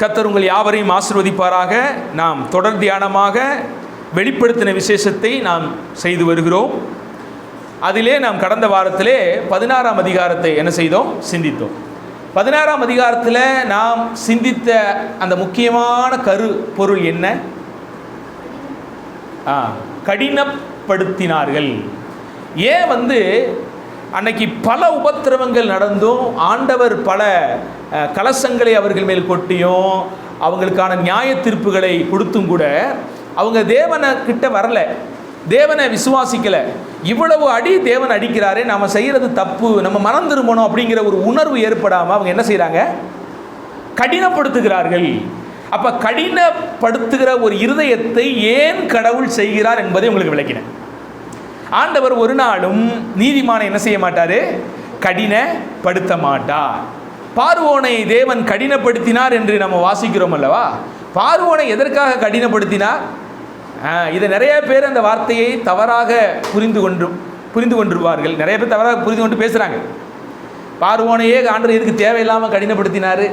கர்த்தர் உங்கள் யாவரையும் ஆசீர்வதிப்பாராக. நாம் தொடர் தியானமாக வெளிப்படுத்தின விசேஷத்தை நாம் செய்து வருகிறோம். அதிலே நாம் கடந்த வாரத்திலே 16ஆம் அதிகாரத்தை என்ன செய்தோம்? சிந்தித்தோம். 16ஆம் அதிகாரத்தில் நாம் சிந்தித்த அந்த முக்கியமான பொருள் என்ன? கடினப்படுத்தினார்கள். ஏன் அன்னைக்கு பல உபத்திரவங்கள் நடந்தும் ஆண்டவர் பல கலசங்களை அவர்கள் மேல் கொட்டியும் அவங்களுக்கான நியாய தீர்ப்புகளை கொடுத்தும் கூட அவங்க தேவனை கிட்ட வரல, தேவனை விசுவாசிக்கலை. இவ்வளவு அடி தேவன் அடிக்கிறாரே, நம்ம செய்கிறது தப்பு, நம்ம மனம் திரும்பணும் அப்படிங்கிற ஒரு உணர்வு ஏற்படாமல் அவங்க என்ன செய்கிறாங்க? கடினப்படுத்துகிறார்கள். அப்போ கடினப்படுத்துகிற ஒரு இருதயத்தை ஏன் கடவுள் செய்கிறார் என்பதை உங்களுக்கு விளக்கினேன். ஆண்டவர் ஒரு நாளும் நீதிமானை என்ன செய்ய மாட்டார்? கடினப்படுத்த மாட்டார். பார்வோனை தேவன் கடினப்படுத்தினார் என்று நம்ம வாசிக்கிறோம் அல்லவா? பார்வோனை எதற்காக கடினப்படுத்தினார்? இதை நிறைய பேர் அந்த வார்த்தையை தவறாக புரிந்து கொண்டிருவார்கள். நிறைய பேர் தவறாக புரிந்து கொண்டு பேசுகிறாங்க. பார்வோனையே ஆண்டவர் எதுக்கு தேவையில்லாமல் கடினப்படுத்தினார்?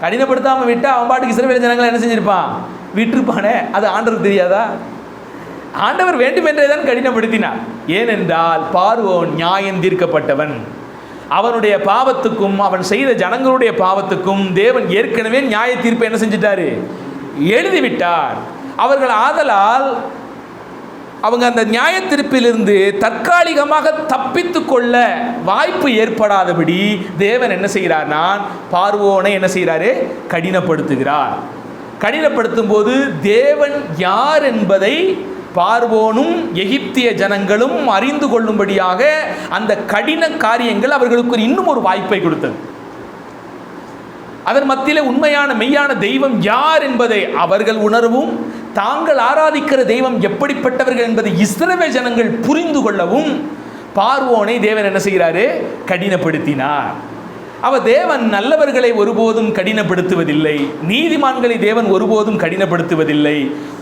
கடினப்படுத்தாமல் விட்டால் அவன் பாட்டுக்கு இஸ்ரவேல் ஜனங்களை என்ன செஞ்சிருப்பான்? விட்டுருப்பானே. அது ஆண்டவருக்கு தெரியாதா? ஆண்டவர் வேண்டுமென்றே தான் கடினப்படுத்தினார். ஏனென்றால் பார்வோன் நியாயம் தீர்க்கப்பட்டவன். அவனுடைய பாவத்துக்கும் அவன் செய்த ஜனங்களுடைய பாவத்துக்கும் தேவன் ஏற்கனவே நியாய தீர்ப்பை என்ன செஞ்சிட்டாரு? எழுதிவிட்டார். அவர்கள் ஆதலால் அவங்க அந்த நியாய தீர்ப்பிலிருந்து தற்காலிகமாக தப்பித்து கொள்ள வாய்ப்பு ஏற்படாதபடி தேவன் என்ன செய்கிறார்னா பார்வோனை என்ன செய்கிறாரு? கடினப்படுத்துகிறார். கடினப்படுத்தும் போது தேவன் யார் என்பதை பார்வோனும் எகிப்திய ஜனங்களும் அறிந்து கொள்ளும்படியாக அந்த கடின காரியங்கள் அவர்களுக்கு இன்னும் ஒரு வாய்ப்பை கொடுத்தது. அதன் மத்தியிலே உண்மையான மெய்யான தெய்வம் யார் என்பதை அவர்கள் உணரவும், தாங்கள் ஆராதிக்கிற தெய்வம் எப்படிப்பட்டவர்கள் என்பதை இஸ்ரவேல் ஜனங்கள் புரிந்து கொள்ளவும் பார்வோனை தேவன் என்ன செய்கிறாரு? கடினப்படுத்தினார். தேவன் நல்லவர்களை ஒருபோதும் கடினப்படுத்துவதில்லை, நீதிமான்களை தேவன் ஒருபோதும் கடினப்படுத்துவதில்லை.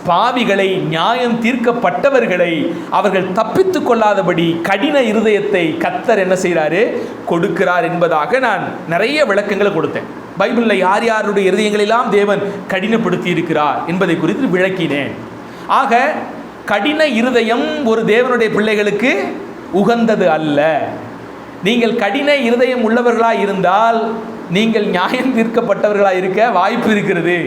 பாவிகளை, நியாயம் தீர்க்கப்பட்டவர்களை அவர்கள் தப்பித்து கொள்ளாதபடி கடின இருதயத்தை கர்த்தர் என்ன செய்கிறாரு? கொடுக்கிறார் என்பதாக நான் நிறைய விளக்கங்களை கொடுத்தேன். பைபிளில் யார் யாருடைய இருதயங்களெல்லாம் தேவன் கடினப்படுத்தி இருக்கிறார் என்பதை குறித்து விளக்கினேன். ஆக கடின இருதயம் ஒரு தேவனுடைய பிள்ளைகளுக்கு உகந்தது அல்ல. நீங்கள் கடின இருதயம் உள்ளவர்களாக இருந்தால் நீங்கள் நியாயம் தீர்க்கப்பட்டவர்களாக இருக்க வாய்ப்பு இருக்கிறது.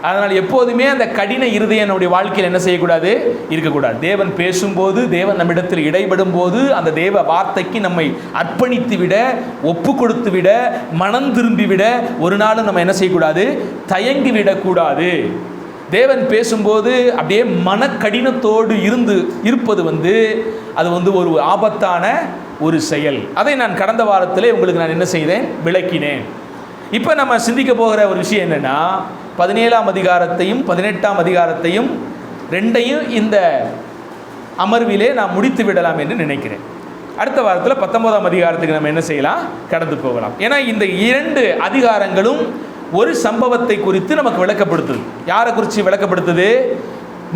அதனால் எப்போதுமே அந்த கடின இருதயம் நம்முடைய வாழ்க்கையில் என்ன செய்யக்கூடாது? இருக்கக்கூடாது. தேவன் பேசும்போது, தேவன் நம்மிடத்தில் இடைபடும் போது அந்த தேவ வார்த்தைக்கு நம்மை அர்ப்பணித்து விட, ஒப்பு கொடுத்து விட, மனம் திரும்பி விட ஒரு நாளும் நம்ம என்ன செய்யக்கூடாது? தயங்கி விடக்கூடாது. தேவன் பேசும்போது அப்படியே மனக்கடினத்தோடு இருப்பது அது ஒரு ஆபத்தான ஒரு செயல். அதை நான் கடந்த வாரத்திலே உங்களுக்கு நான் என்ன செய்தேன்? விளக்கினேன். இப்போ நம்ம சிந்திக்க போகிற ஒரு விஷயம் என்னென்னா, 17ஆம் அதிகாரத்தையும் 18ஆம் அதிகாரத்தையும் ரெண்டையும் இந்த அமர்விலே நான் முடித்து விடலாம் என்று நினைக்கிறேன். அடுத்த வாரத்தில் 19ஆம் அதிகாரத்துக்கு நம்ம என்ன செய்யலாம்? கடந்து போகலாம். ஏன்னா இந்த 2 அதிகாரங்களும் ஒரு சம்பவத்தை குறித்து நமக்கு விளக்கப்படுத்துது. யாரை குறித்து விளக்கப்படுத்துது?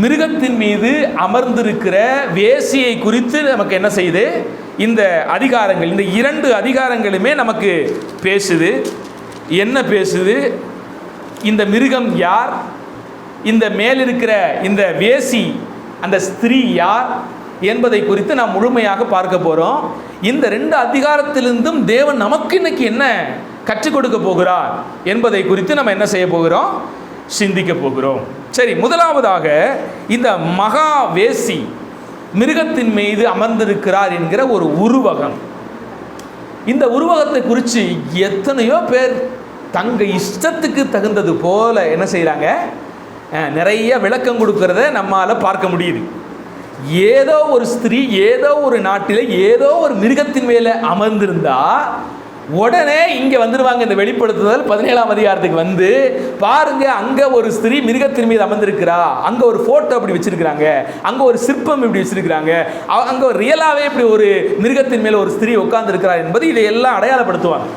மிருகத்தின் மீது அமர்ந்திருக்கிற வேசியை குறித்து நமக்கு என்ன செய்யுது? இந்த அதிகாரங்கள், இந்த 2 அதிகாரங்களுமே நமக்கு பேசுது. என்ன பேசுது? இந்த மிருகம் யார்? இந்த மேலிருக்கிற இந்த வேசி, அந்த ஸ்திரீ யார் என்பதை குறித்து நாம் முழுமையாக பார்க்க போகிறோம். இந்த 2 அதிகாரத்திலிருந்தும் தேவன் நமக்கு இன்னைக்கு என்ன கற்றுக் கொடுக்க போகிறார் என்பதை குறித்து நம்ம என்ன செய்ய போகிறோம்? சிந்திக்க போகிறோம். சரி, முதலாவதாக இந்த மகா வேசி மிருகத்தின் மீது அமர்ந்திருக்கிறார் என்கிற ஒரு உருவகம். இந்த உருவகத்தை குறித்து எத்தனையோ பேர் தங்க இஷ்டத்துக்கு தகுந்தது போல என்ன செய்கிறாங்க? நிறைய விளக்கம் கொடுக்கறத நம்மால் பார்க்க முடியுது. ஏதோ ஒரு ஸ்திரீ ஏதோ ஒரு நாட்டில் ஏதோ ஒரு மிருகத்தின் மேலே அமர்ந்திருந்தா உடனே இங்கே வந்துடுவாங்க. இந்த வெளிப்படுத்துதல் 17ஆம் அதிகாரத்துக்கு பாருங்க, அங்கே ஒரு ஸ்திரீ மிருகத்தின் மீது அமர்ந்திருக்கிறா, அங்கே ஒரு ஃபோட்டோ அப்படி வச்சிருக்கிறாங்க, அங்கே ஒரு சிற்பம் இப்படி வச்சிருக்கிறாங்க, அங்கே ஒரு ரியலாகவே இப்படி ஒரு மிருகத்தின் மேலே ஒரு ஸ்திரீ உட்கார்ந்துருக்கிறார் என்பது இதையெல்லாம் அடையாளப்படுத்துவாங்க.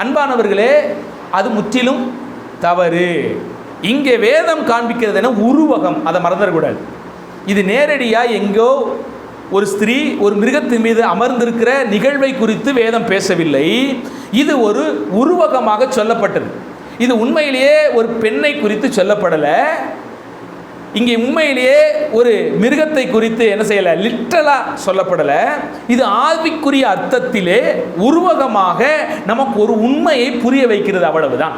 அன்பானவர்களே, அது முற்றிலும் தவறு. இங்கே வேதம் காண்பிக்கிறது என உருவகம், அதை மறந்துடக்கூடாது. இது நேரடியாக எங்கோ ஒரு ஸ்திரீ ஒரு மிருகத்தின் மீது அமர்ந்திருக்கிற நிகழ்வை குறித்து வேதம் பேசவில்லை. இது ஒரு உருவகமாக சொல்லப்பட்டது. இது உண்மையிலேயே ஒரு பெண்ணை குறித்து சொல்லப்படலை. இங்கே உண்மையிலேயே ஒரு மிருகத்தை குறித்து என்ன செய்யலை, லிட்டரலாக சொல்லப்படலை. இது ஆவிக்குரிய அர்த்தத்திலே உருவகமாக நமக்கு ஒரு உண்மையை புரிய வைக்கிறது, அவ்வளவுதான்.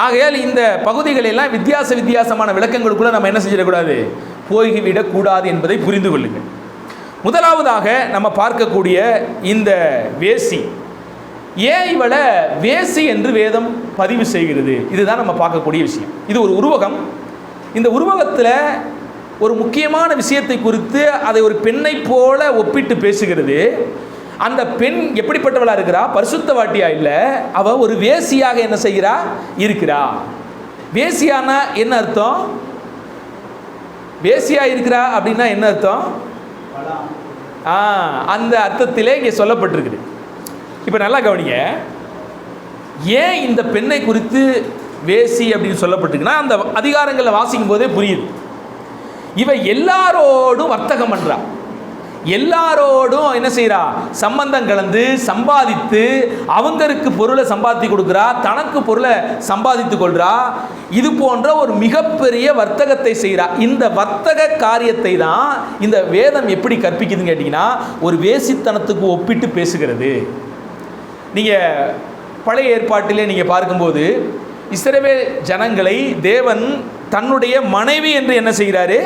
ஆகையால் இந்த பகுதிகளெல்லாம் வித்தியாசமான விளக்கங்களுக்குள்ள நம்ம என்ன செஞ்சிடக்கூடாது, போய்விடக்கூடாது என்பதை புரிந்து கொள்ளுங்கள். முதலாவதாக நம்ம பார்க்கக்கூடிய இந்த வேசி, ஏன் இவளை வேசி என்று வேதம் பதிவு செய்கிறது, இதுதான் நம்ம பார்க்கக்கூடிய விஷயம். இது ஒரு உருவகம். இந்த உருவகத்தில் ஒரு முக்கியமான விஷயத்தை குறித்து அதை ஒரு பெண்ணை போல ஒப்பிட்டு பேசுகிறது. அந்த பெண் எப்படிப்பட்டவளா இருக்கிறா, பரிசுத்தவாட்டியா இல்லை, அவ ஒரு வேசியாக என்ன செய்கிறா, இருக்கிறா. வேசியானா என்ன அர்த்தம், வேசியா இருக்கிறா அப்படின்னா என்ன அர்த்தம், அந்த அர்த்தத்திலே இங்கே சொல்லப்பட்டிருக்குது. இப்போ நல்லா கவனிங்க, ஏன் இந்த பெண்ணை குறித்து வேசி அப்படின்னு சொல்லப்பட்டிருக்குன்னா, அந்த அதிகாரங்களை வாசிக்கும் போதே புரியுது. இவ எல்லாரோடும் வர்த்தகம் பண்றா, எல்லாரோடும் என்ன செய்யறா, சம்பந்தம் கலந்து சம்பாதித்து அவங்களுக்கு பொருளை சம்பாதித்து கொடுக்குறா, தனக்கு பொருளை சம்பாதித்து கொள்றா. இது போன்ற ஒரு மிகப்பெரிய வர்த்தகத்தை செய்கிறா. இந்த வர்த்தக காரியத்தை தான் இந்த வேதம் எப்படி கற்பிக்குதுன்னு கேட்டிங்கன்னா, ஒரு வேசித்தனத்துக்கு ஒப்பிட்டு பேசுகிறது. நீங்கள் பழைய ஏற்பாட்டிலே நீங்கள் பார்க்கும்போது இஸ்ரவேல் ஜனங்களை தேவன் தன்னுடைய மனைவி என்று என்ன செய்கிறாரு,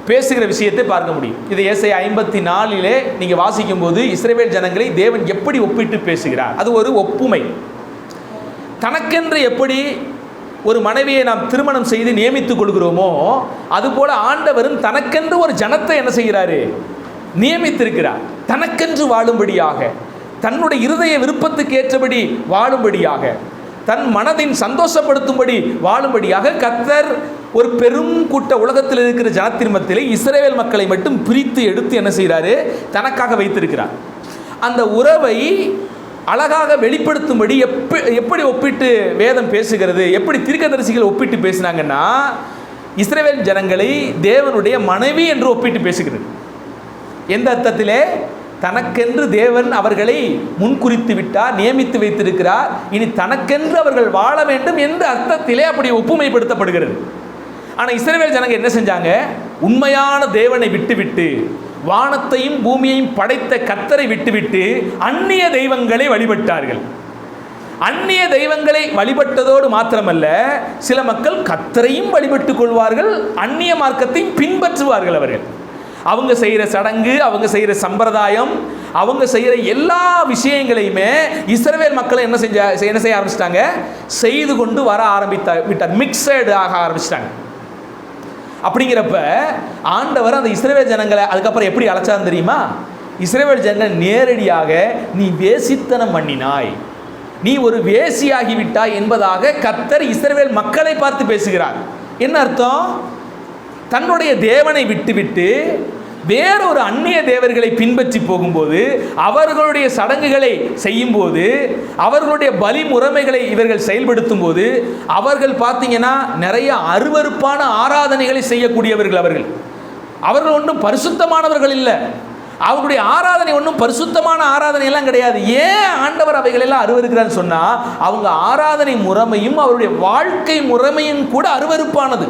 பேசுகிற விஷயத்தை பார்க்க முடியும். இது ஏசாயா 54 நீங்கள் வாசிக்கும் போது இஸ்ரவேல் ஜனங்களை தேவன் எப்படி ஒப்பிட்டு பேசுகிறார், அது ஒரு ஒப்புமை. தனக்கென்று எப்படி ஒரு மனைவியை நாம் திருமணம் செய்து நியமித்துக் கொள்கிறோமோ, அதுபோல ஆண்டவரும் தனக்கென்று ஒரு ஜனத்தை என்ன செய்கிறாரு, நியமித்திருக்கிறார். தனக்கென்று வாழும்படியாக, தன்னுடைய இருதய விருப்பத்துக்கு ஏற்றபடி வாழும்படியாக, தன் மனதின் சந்தோஷப்படுத்தும்படி வாழும்படியாக கர்த்தர் ஒரு பெரும் கூட்ட உலகத்தில் இருக்கிற ஜனத்தின் மத்தியிலே இஸ்ரவேல் மக்களை மட்டும் பிரித்து எடுத்து என்ன செய்கிறாரு, தனக்காக வைத்திருக்கிறார். அந்த உறவை அழகாக வெளிப்படுத்தும்படி எப்படி ஒப்பிட்டு வேதம் பேசுகிறது, எப்படி தீர்க்கதரிசிகள் ஒப்பிட்டு பேசினாங்கன்னா, இஸ்ரவேல் ஜனங்களை தேவனுடைய மனைவி என்று ஒப்பிட்டு பேசுகிறது. எந்த அர்த்தத்திலே, தனக்கென்று தேவன் அவர்களை முன்குறித்து விட்டார், நியமித்து வைத்திருக்கிறார், இனி தனக்கென்று அவர்கள் வாழ வேண்டும் என்ற அர்த்தத்திலே அப்படி ஒப்புமைப்படுத்தப்படுகிறது. ஆனால் இஸ்ரவேல் ஜனங்கள் என்ன செஞ்சாங்க, உண்மையான தேவனை விட்டுவிட்டு, வானத்தையும் பூமியையும் படைத்த கர்த்தரை விட்டுவிட்டு அந்நிய தெய்வங்களை வழிபட்டார்கள். அந்நிய தெய்வங்களை வழிபட்டதோடு மாத்திரமல்ல, சில மக்கள் கர்த்தரையும் வழிபட்டுக் கொள்வார்கள், அந்நிய மார்க்கத்தையும் பின்பற்றுவார்கள். அவர்கள் அவங்க செய்கிற சடங்கு, அவங்க செய்கிற சம்பிரதாயம், அவங்க செய்கிற எல்லா விஷயங்களையுமே இஸ்ரவேல் மக்கள் என்ன செய்ய ஆரம்பிச்சிட்டாங்க, செய்து கொண்டு வர விட்டார், மிக்சடு ஆக ஆரம்பிச்சிட்டாங்க. அப்படிங்கிறப்ப ஆண்டவர் அந்த இஸ்ரவேல் ஜனங்களை அதுக்கப்புறம் எப்படி அழைச்சான்னு தெரியுமா, இஸ்ரவேல் ஜனங்கள் நேரடியாக நீ வேசித்தனம் பண்ணினாய், நீ ஒரு வேசியாகிவிட்டாய் என்பதாக கர்த்தர் இஸ்ரவேல் மக்களை பார்த்து பேசுகிறார். என்ன அர்த்தம், தன்னுடைய தேவனை விட்டுவிட்டு வேறொரு அந்நிய தேவர்களை பின்பற்றி போகும்போது, அவர்களுடைய சடங்குகளை செய்யும்போது, அவர்களுடைய பலி முறைமைகளை இவர்கள் செயல்படுத்தும் போது, அவர்கள் பார்த்தீங்கன்னா நிறைய அருவருப்பான ஆராதனைகளை செய்யக்கூடியவர்கள். அவர்கள் ஒன்றும் பரிசுத்தமானவர்கள் இல்லை, அவருடைய ஆராதனை ஒன்றும் பரிசுத்தமான ஆராதனை எல்லாம் கிடையாது. ஏன் ஆண்டவர் அவைகளெல்லாம் அருவருக்கிறான்னு சொன்னால், அவங்க ஆராதனை முறைமையும் அவருடைய வாழ்க்கை முறைமையும் கூட அருவருப்பானது.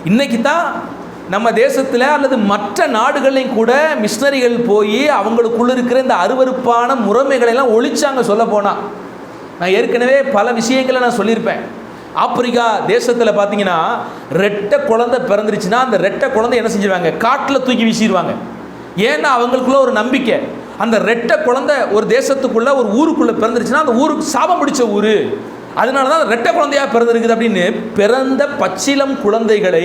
இன்னைக்கு தான் நம்ம தேசத்தில் அல்லது மற்ற நாடுகளையும் கூட மிஷனரிகள் போய் அவங்களுக்குள்ள இருக்கிற இந்த அருவருப்பான முறைமைகளெல்லாம் ஒழிச்சாங்க. சொல்ல போனால் நான் ஏற்கனவே பல விஷயங்களை நான் சொல்லியிருப்பேன். ஆப்பிரிக்கா தேசத்தில் பார்த்தீங்கன்னா ரெட்டை குழந்தை பிறந்துருச்சுன்னா அந்த ரெட்டை குழந்தை என்ன செஞ்சுருவாங்க, காட்டில் தூக்கி வீசிடுவாங்க. ஏன்னா அவங்களுக்குள்ள ஒரு நம்பிக்கை, அந்த ரெட்டை குழந்தை ஒரு தேசத்துக்குள்ள ஒரு ஊருக்குள்ளே பிறந்துருச்சுன்னா அந்த ஊருக்கு சாபம் பிடிச்ச ஊர், அதனால தான் ரெட்டை குழந்தையாக பிறந்திருக்குது அப்படின்னு பிறந்த பச்சிலம் குழந்தைகளை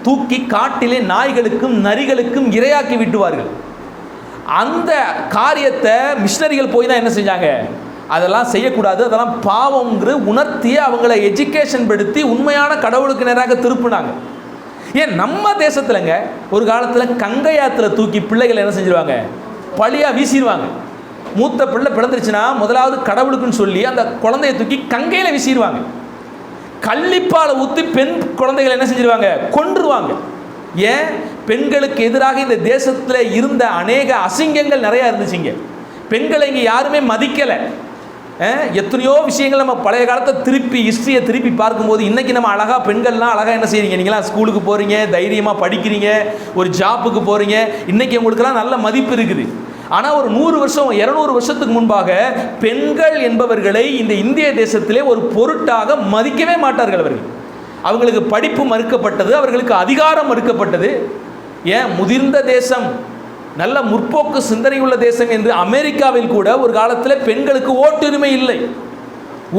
தூக்கி காட்டிலே நாய்களுக்கும் நரிகளுக்கும் இரையாக்கி விட்டுவார்கள். அந்த காரியத்தை மிஷனரிகள் போய் தான் என்ன செஞ்சாங்க, அதெல்லாம் செய்யக்கூடாது, அதெல்லாம் பாவம்ங்கிற உணர்த்தி அவங்கள எஜுகேஷன் படுத்தி உண்மையான கடவுளுக்கு நேராக திருப்பினாங்க. ஏன் நம்ம தேசத்துலங்க ஒரு காலத்தில் கங்கையாத்தில் தூக்கி பிள்ளைகளை என்ன செஞ்சிருவாங்க, பழியாக வீசிடுவாங்க. மூத்த பிள்ளை பிறந்துருச்சுன்னா முதலாவது கடவுளுக்குன்னு சொல்லி அந்த குழந்தைய தூக்கி கங்கையில் வீசிடுவாங்க. கள்ளிப்பாலை ஊற்றி பெண் குழந்தைகளை என்ன செஞ்சிருவாங்க, கொன்றுவாங்க. ஏன், பெண்களுக்கு எதிராக இந்த தேசத்தில் இருந்த அநேக அசிங்கங்கள் நிறையா இருந்துச்சுங்க. பெண்களை இங்கே யாருமே மதிக்கலை. எத்தனையோ விஷயங்கள் நம்ம பழைய காலத்தை திருப்பி ஹிஸ்ட்ரியை திருப்பி பார்க்கும்போது இன்றைக்கி நம்ம அழகாக பெண்கள்லாம் அழகாக என்ன செய்கிறீங்க, நீங்களாம் ஸ்கூலுக்கு போகிறீங்க, தைரியமாக படிக்கிறீங்க, ஒரு ஜாப்புக்கு போகிறீங்க, இன்றைக்கி உங்களுக்கெல்லாம் நல்ல மதிப்பு இருக்குது. ஆனால் ஒரு 100 வருஷம் 200 வருஷத்துக்கு முன்பாக பெண்கள் என்பவர்களை இந்த இந்திய தேசத்திலே ஒரு பொருட்டாக மதிக்கவே மாட்டார்கள். அவங்களுக்கு படிப்பு மறுக்கப்பட்டது, அவர்களுக்கு அதிகாரம் மறுக்கப்பட்டது. ஏன் முதிர்ந்த தேசம், நல்ல முற்போக்கு சிந்தனை உள்ள தேசம் என்று அமெரிக்காவில் கூட ஒரு காலத்தில் பெண்களுக்கு ஓட்டுரிமை இல்லை.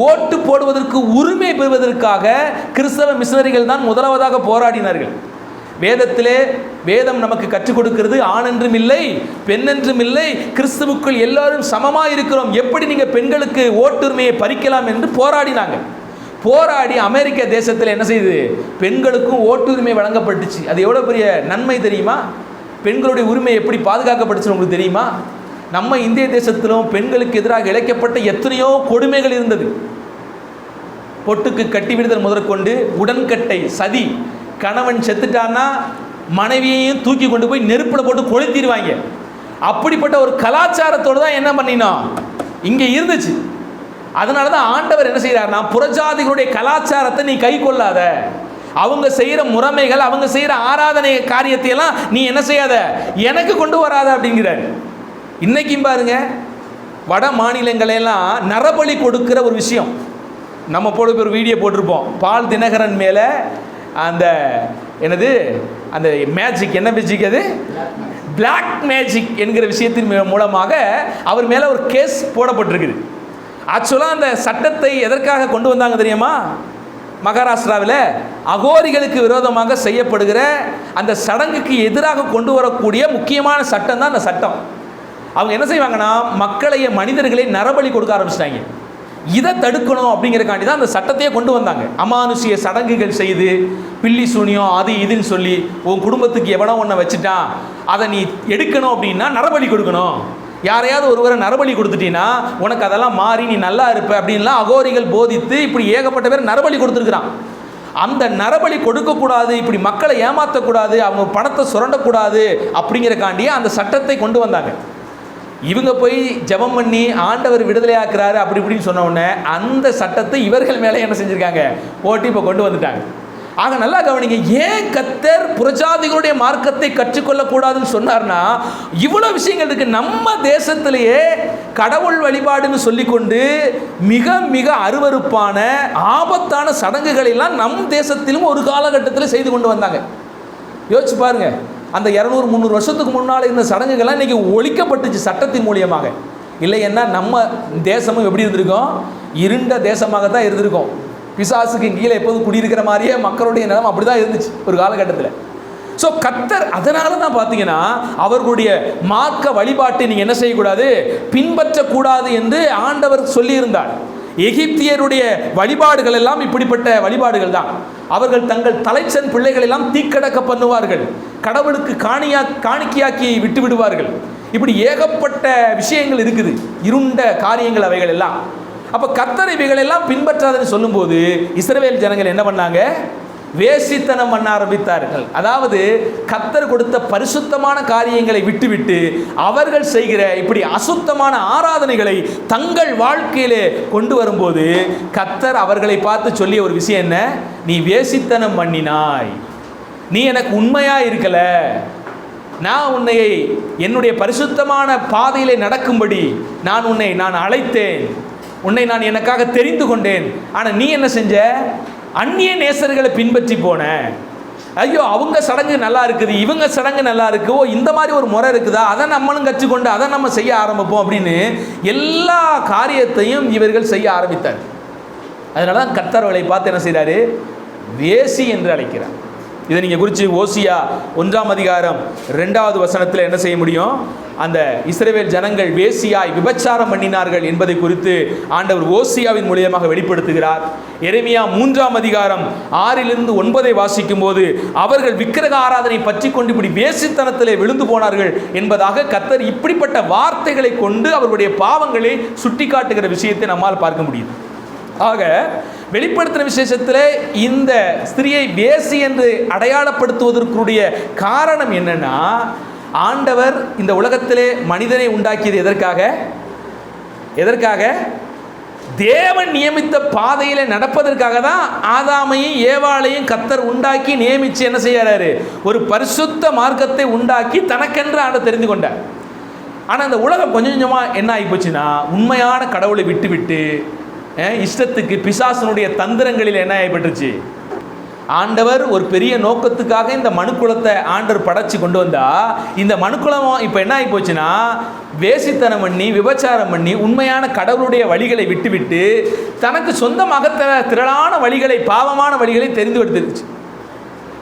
ஓட்டு போடுவதற்கு உரிமை பெறுவதற்காக கிறிஸ்தவ மிஷனரிகள் தான் முதலாவதாக போராடினார்கள். வேதத்திலே வேதம் நமக்கு கற்றுக் கொடுக்கிறது, ஆண் என்றும் இல்லை பெண் என்றும் இல்லை, கிறிஸ்துவுக்குள் எல்லாரும் சமமாக இருக்கிறோம், எப்படி நீங்கள் பெண்களுக்கு ஓட்டுரிமையை பறிக்கலாம் என்று போராடினாங்க. போராடி அமெரிக்க தேசத்தில் என்ன செய்யுது, பெண்களுக்கும் ஓட்டுரிமை வழங்கப்பட்டுச்சு. அது எவ்வளோ பெரிய நன்மை தெரியுமா? பெண்களுடைய உரிமை எப்படி பாதுகாக்கப்பட்டுச்சுன்னு உங்களுக்கு தெரியுமா? நம்ம இந்திய தேசத்திலும் பெண்களுக்கு எதிராக இழைக்கப்பட்ட எத்தனையோ கொடுமைகள் இருந்தது. பொட்டுக்கு கட்டி விடுதல் முதற்கொண்டு உடன்கட்டை சதி, கணவன் செத்துட்டான்னா மனைவியையும் தூக்கி கொண்டு போய் நெருப்பில் போட்டு கொளுத்திடுவாங்க. அப்படிப்பட்ட ஒரு கலாச்சாரத்தோடு தான் என்ன பண்ணினோம் இங்கே இருந்துச்சு. அதனால தான் ஆண்டவர் என்ன செய்கிறார்னா, புறஜாதிகளுடைய கலாச்சாரத்தை நீ கை கொள்ளாத, அவங்க செய்கிற முறைமைகள், அவங்க செய்கிற ஆராதனை காரியத்தையெல்லாம் நீ என்ன செய்யாத, எனக்கு கொண்டு வராத அப்படிங்கிறார். இன்னைக்கும் பாருங்க, வட மாநிலங்களெல்லாம் நரபலி கொடுக்கிற ஒரு விஷயம் நம்ம போல ஒரு வீடியோ போட்டிருப்போம். பால் தினகரன் மேலே அந்த என்னது அந்த மேஜிக், என்ன மேஜிக் அது, பிளாக் மேஜிக் என்கிற விஷயத்தின் மூலமாக அவர் மேலே ஒரு கேஸ் போடப்பட்டிருக்குது. ஆக்சுவலாக அந்த சட்டத்தை எதற்காக கொண்டு வந்தாங்க தெரியுமா? மகாராஷ்டிராவில் அகோரிகளுக்கு விரோதமாக செய்யப்படுகிற அந்த சடங்குக்கு எதிராக கொண்டு வரக்கூடிய முக்கியமான சட்டம் தான் அந்த சட்டம். அவங்க என்ன செய்வாங்கன்னா, மக்களைய மனிதர்களை நரபலி கொடுக்க ஆரம்பிச்சிட்டாங்க. இதை தடுக்கணும் அப்படிங்கிறக்காண்டி தான் அந்த சட்டத்தையே கொண்டு வந்தாங்க. அமானுஷிய சடங்குகள் செய்து பில்லி சூனியம் அது இதுன்னு சொல்லி உன் குடும்பத்துக்கு எவனோ ஒன்றை வச்சுட்டான், அதை நீ எடுக்கணும் அப்படின்னா நரபலி கொடுக்கணும். யாரையாவது ஒருவரை நரபலி கொடுத்துட்டீங்கன்னா உனக்கு அதெல்லாம் மாறி நீ நல்லா இருப்ப அப்படின்லாம் அகோரிகள் போதித்து இப்படி ஏகப்பட்ட பேர் நரபலி கொடுத்துருக்குறான். அந்த நரபலி கொடுக்கக்கூடாது, இப்படி மக்களை ஏமாற்றக்கூடாது, அவங்க பணத்தை சுரண்டக்கூடாது அப்படிங்கிறக்காண்டியே அந்த சட்டத்தை கொண்டு வந்தாங்க. இவங்க போய் ஜெபம் பண்ணி ஆண்டவர் விடுதலை ஆக்குறாரு அப்படி இப்படின்னு சொன்ன உடனே அந்த சட்டத்தை இவர்கள் மேலே என்ன செஞ்சுருக்காங்க, போட்டு இப்போ கொண்டு வந்துட்டாங்க. ஆக நல்லா கவனிங்க, ஏன் கர்த்தர் புறஜாதிகளுடைய மார்க்கத்தை கற்றுக்கொள்ளக்கூடாதுன்னு சொன்னார்னா, இவ்வளோ விஷயங்கள் இருக்கு. நம்ம தேசத்திலேயே கடவுள் வழிபாடுன்னு சொல்லிக்கொண்டு மிக மிக அருவருப்பான ஆபத்தான சடங்குகள் எல்லாம் நம் தேசத்திலும் ஒரு காலகட்டத்தில் செய்து கொண்டு வந்தாங்க. யோசிச்சு பாருங்க, அந்த 200-300 வருஷத்துக்கு முன்னால் இருந்த சடங்குகள்லாம் இன்றைக்கி ஒழிக்கப்பட்டுச்சு சட்டத்தின் மூலியமாக. இல்லைன்னா நம்ம தேசமும் எப்படி இருந்திருக்கோம், இருண்ட தேசமாக தான் இருந்திருக்கோம். பிசாசுக்கு கீழே எப்போதும் குடியிருக்கிற மாதிரியே மக்களுடைய நிலம் அப்படி தான் இருந்துச்சு ஒரு காலகட்டத்தில். ஸோ கர்த்தர் அதனால தான் பார்த்தீங்கன்னா அவர்களுடைய மார்க்க வழிபாட்டை நீங்கள் என்ன செய்யக்கூடாது, பின்பற்றக்கூடாது என்று ஆண்டவர் சொல்லியிருந்தார். எகிப்தியருடைய வழிபாடுகள் எல்லாம் இப்படிப்பட்ட வழிபாடுகள் தான். அவர்கள் தங்கள் தலைச்சன் பிள்ளைகள் எல்லாம் தீக்கடக்க பண்ணுவார்கள், கடவுளுக்கு காணிக்கையாக்கி விட்டு விடுவார்கள். இப்படி ஏகப்பட்ட விஷயங்கள் இருக்குது, இருண்ட காரியங்கள் அவைகள் எல்லாம். அப்போ கர்த்தர் இவைகள் எல்லாம் பின்பற்றாதுன்னு சொல்லும்போது இஸ்ரவேல் ஜனங்கள் என்ன பண்ணாங்க, வேசித்தனம் பண்ண ஆரம்பித்தார்கள். அதாவது கர்த்தர் கொடுத்த பரிசுத்தமான காரியங்களை விட்டுவிட்டு அவர்கள் செய்கிற இப்படி அசுத்தமான ஆராதனைகளை தங்கள் வாழ்க்கையிலே கொண்டு வரும்போது கர்த்தர் அவர்களை பார்த்து சொல்லிய ஒரு விஷயம் என்ன, நீ வேசித்தனம் பண்ணினாய், நீ எனக்கு உண்மையா இருக்கல, நான் உன்னை என்னுடைய பரிசுத்தமான பாதையிலே நடக்கும்படி நான் அழைத்தேன், உன்னை நான் எனக்காக தெரிந்து கொண்டேன். ஆனால் நீ என்ன செஞ்ச, அந்நிய நேசர்களை பின்பற்றி போன. ஐயோ அவங்க சடங்கு நல்லா இருக்குது, இவங்க சடங்கு நல்லா இருக்கு, ஓ இந்த மாதிரி ஒரு முறை இருக்குதா, அதை நம்மளும் கற்றுக்கொண்டு அதை நம்ம செய்ய ஆரம்பிப்போம் அப்படின்னு எல்லா காரியத்தையும் இவர்கள் செய்ய ஆரம்பித்தார். அதனால தான் கர்த்தர் அவளை பார்த்து என்ன செய்கிறாரு, வேசி என்று அழைக்கிறார். இதை நீங்கள் குறித்து ஓசியா 1ஆம் அதிகாரம் 2வது வசனத்தில் என்ன செய்ய முடியும், அந்த இஸ்ரவேல் ஜனங்கள் வேசியாய் விபச்சாரம் பண்ணினார்கள் என்பதை குறித்து ஆண்டவர் ஓசியாவின் மூலியமாக வெளிப்படுத்துகிறார். எரேமியா 3ஆம் அதிகாரம் 6லிருந்து 9 வாசிக்கும் போது அவர்கள் விக்கிரக ஆராதனை பற்றி கொண்டு இப்படி வேசித்தனத்திலே விழுந்து போனார்கள் என்பதாக கர்த்தர் இப்படிப்பட்ட வார்த்தைகளை கொண்டு அவர்களுடைய பாவங்களை சுட்டி காட்டுகிற விஷயத்தை நம்மால் பார்க்க முடியுது. ஆக வெளிப்படுத்தின விசேஷத்தில் இந்த ஸ்திரியை வேசி என்று அடையாளப்படுத்துவதற்குரிய காரணம் என்னன்னா, ஆண்டவர் இந்த உலகத்திலே மனிதனை உண்டாக்கியது எதற்காக? தேவன் நியமித்த பாதையில நடப்பதற்காக தான் ஆதாமையும் ஏவாளையும் கர்த்தர் உண்டாக்கி நியமிச்சு என்ன செய்யறாரு, ஒரு பரிசுத்த மார்க்கத்தை உண்டாக்கி தனக்கென்று ஆண்ட தெரிந்து கொண்டார். ஆனால் அந்த உலகம் கொஞ்சம் கொஞ்சமாக என்ன ஆகி போச்சுன்னா, உண்மையான கடவுளை விட்டு விட்டு இஷ்டத்துக்கு பிசாசனுடைய தந்திரங்களில் என்ன ஆகிப்பட்டுருச்சு. ஆண்டவர் ஒரு பெரிய நோக்கத்துக்காக இந்த மனுக்குலத்தை ஆண்டவர் படைச்சு கொண்டு வந்தா, இந்த மனுக்குலம் இப்போ என்ன ஆகி போச்சுன்னா, வேசித்தனம் பண்ணி விபச்சாரம் பண்ணி உண்மையான கடவுளுடைய வழிகளை விட்டுவிட்டு தனக்கு சொந்தமாக திரளான வழிகளை, பாவமான வழிகளை தெரிந்து எடுத்துருச்சு.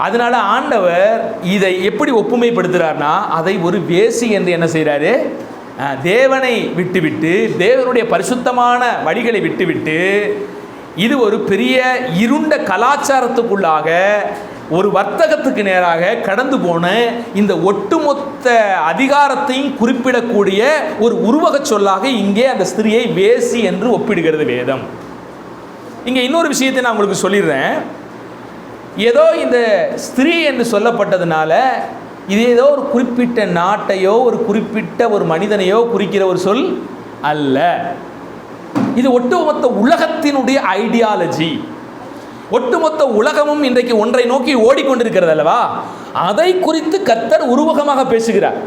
அதனால ஆண்டவர் இதை எப்படி ஒப்புமைப்படுத்துகிறார்னா, அதை ஒரு வேசி என்று என்ன செய்கிறாரு, தேவனை விட்டுவிட்டு தேவனுடைய பரிசுத்தமான வழிகளை விட்டுவிட்டு இது ஒரு பெரிய இருண்ட கலாச்சாரத்துக்குள்ளாக ஒரு வர்த்தகத்துக்கு நேராக கடந்து போன இந்த ஒட்டுமொத்த அதிகாரத்தையும் குறிப்பிடக்கூடிய ஒரு உருவக சொல்லாக இங்கே அந்த ஸ்திரியை வேசி என்று ஒப்பிடுகிறது வேதம். இங்கே இன்னொரு விஷயத்தை நான் உங்களுக்கு சொல்லிடுறேன். ஏதோ இந்த ஸ்திரீ என்று சொல்லப்பட்டதுனால இது ஏதோ ஒரு குறிப்பிட்ட நாட்டையோ ஒரு குறிப்பிட்ட ஒரு மனிதனையோ குறிக்கிற ஒரு சொல் அல்ல. இது ஒட்டுமொத்த உலகத்தினுடைய ஐடியாலஜி. ஒட்டுமொத்த உலகமும் இன்றைக்கு ஒன்றை நோக்கி ஓடிக்கொண்டிருக்கிறது அல்லவா, அதை குறித்து கர்த்தர் உருவகமாக பேசுகிறார்.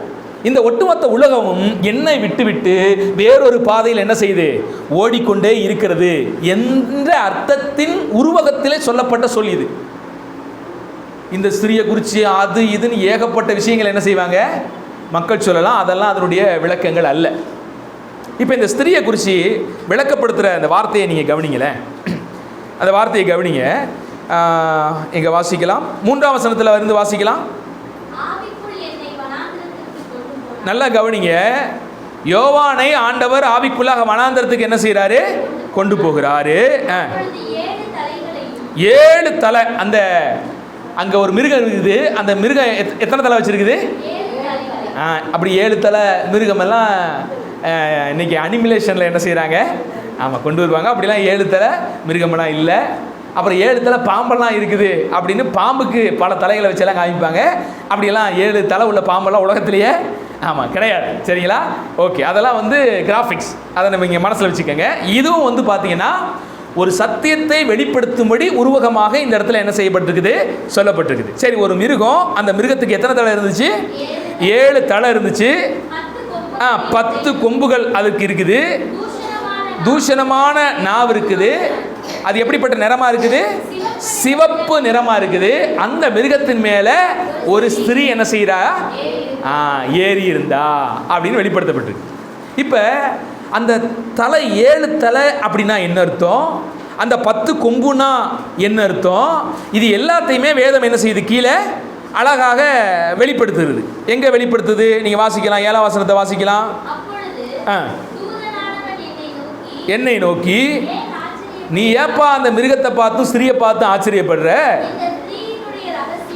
இந்த ஒட்டுமொத்த உலகமும் என்னை விட்டுவிட்டு வேறொரு பாதையில் என்ன செய்து ஓடிக்கொண்டே இருக்கிறது என்ற அர்த்தத்தின் உருவகத்திலே சொல்லப்பட்ட சொல் இது. இந்த ஸ்திரியை குறித்து அது இதுன்னு ஏகப்பட்ட விஷயங்கள் என்ன செய்வாங்க, மக்கள் சொல்லலாம். அதெல்லாம் அதனுடைய விளக்கங்கள் அல்ல. இப்போ இந்த ஸ்திரியை குறித்து விளக்கப்படுத்துகிற அந்த வார்த்தையை நீங்கள் கவனிங்களேன். அந்த வார்த்தையை கவனிங்க. இங்கே வாசிக்கலாம், 3ஆம் வசனத்தில் இருந்து வாசிக்கலாம். நல்லா கவனிங்க. யோவானை ஆண்டவர் ஆவிக்குள்ளாக வனாந்தரத்துக்கு என்ன செய்கிறாரு, கொண்டு போகிறாரு. 7 தலை. அந்த அங்கே ஒரு மிருகம் இருக்குது. அந்த மிருகம் எத்தனை தலை வச்சுருக்குது? அப்படி 7 தலை மிருகமெல்லாம் இன்றைக்கி அனிமிலேஷனில் என்ன செய்கிறாங்க, ஆமாம் கொண்டு வருவாங்க. அப்படிலாம் 7 தலை மிருகமெல்லாம் இல்லை. அப்புறம் 7 தலை பாம்பெல்லாம் இருக்குது அப்படின்னு பாம்புக்கு பல தலைகளை வச்செல்லாம் காமிப்பாங்க. அப்படியெல்லாம் 7 தலை உள்ள பாம்பெல்லாம் உலகத்திலேயே ஆமாம் கிடையாது. சரிங்களா? ஓகே, அதெல்லாம் வந்து கிராஃபிக்ஸ், அதை நம்ம இங்கே மனசில் வச்சுக்கோங்க. இதுவும் வந்து பார்த்தீங்கன்னா ஒரு சத்தியத்தை வெளிப்படுத்தும்படி உருவகமாக இந்த இடத்துல என்ன செய்யப்பட்டிருக்குது, சொல்லப்பட்டிருக்குது. சரி, ஒரு மிருகம், அந்த மிருகத்துக்கு எத்தனை தலை இருந்துச்சு? 7 தலை இருந்துச்சு. 10 கொம்புகள் அதுக்கு இருக்குது. தூஷணமான நாவு இருக்குது. அது எப்படிப்பட்ட நிறமா இருக்குது? சிவப்பு நிறமா இருக்குது. அந்த மிருகத்தின் மேல ஒரு ஸ்திரீ என்ன செய்யறா, ஏறி இருந்தா அப்படின்னு வெளிப்படுத்தப்பட்டிருக்கு. இப்ப அந்த தலை 7 தலை அப்படின்னா என்ன அர்த்தம், அந்த 10 கொம்புனா என்ன அர்த்தம், இது எல்லாத்தையுமே வேதம் என்ன செய்யுது, கீழே அழகாக வெளிப்படுத்துகிறது. எங்க வெளிப்படுத்துது நீங்க வாசிக்கலாம். 7ஆம் வசனத்தை வாசிக்கலாம். என்னை நோக்கி, நீ ஏப்பா அந்த மிருகத்தை பார்த்து ஸ்திரியை பார்த்து ஆச்சரியப்படுற,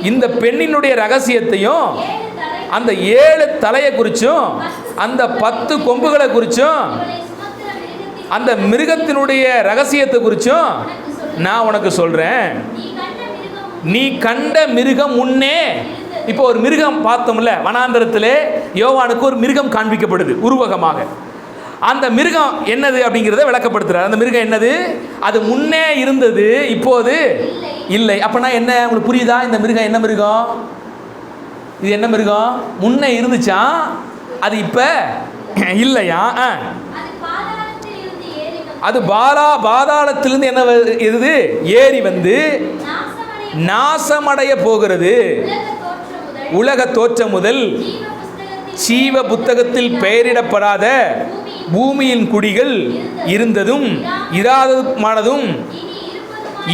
இந்த பெண்ணினுடைய ரகசியத்தையும் அந்த 7 தலையை குறிச்சும் அந்த 10 கொம்புகளை குறிச்சும் அந்த மிருகத்தினுடைய ரகசியத்தை குறிச்சும் நான் உனக்கு சொல்றேன். நீ கண்ட மிருகம் முன்னே. இப்போ ஒரு மிருகம் பார்த்தோம்ல வனாந்தரத்திலே, யோவானுக்கு ஒரு மிருகம் காண்பிக்கப்படுது உருவகமாக. அந்த மிருகம் என்னது அப்படிங்கிறத விளக்கப்படுத்துறார். அந்த மிருகம் என்னது, அது முன்னே இருந்தது இப்போது இல்லை. அப்பனா என்ன உங்களுக்கு புரியுதா? இந்த மிருகம் என்ன மிருகம், இது என்ன மிருகம், முன்னே இருந்துச்சா, அது இப்ப இல்லையா. அது பாதாளத்திலிருந்து என்ன இருது, ஏறி வந்து நாசமடைய போகிறது. உலக தோற்றம் முதல் ஜீவ புத்தகத்தில் பெயரிடப்படாத பூமியின் குடிகள் இருந்ததும் இராததுமானதும்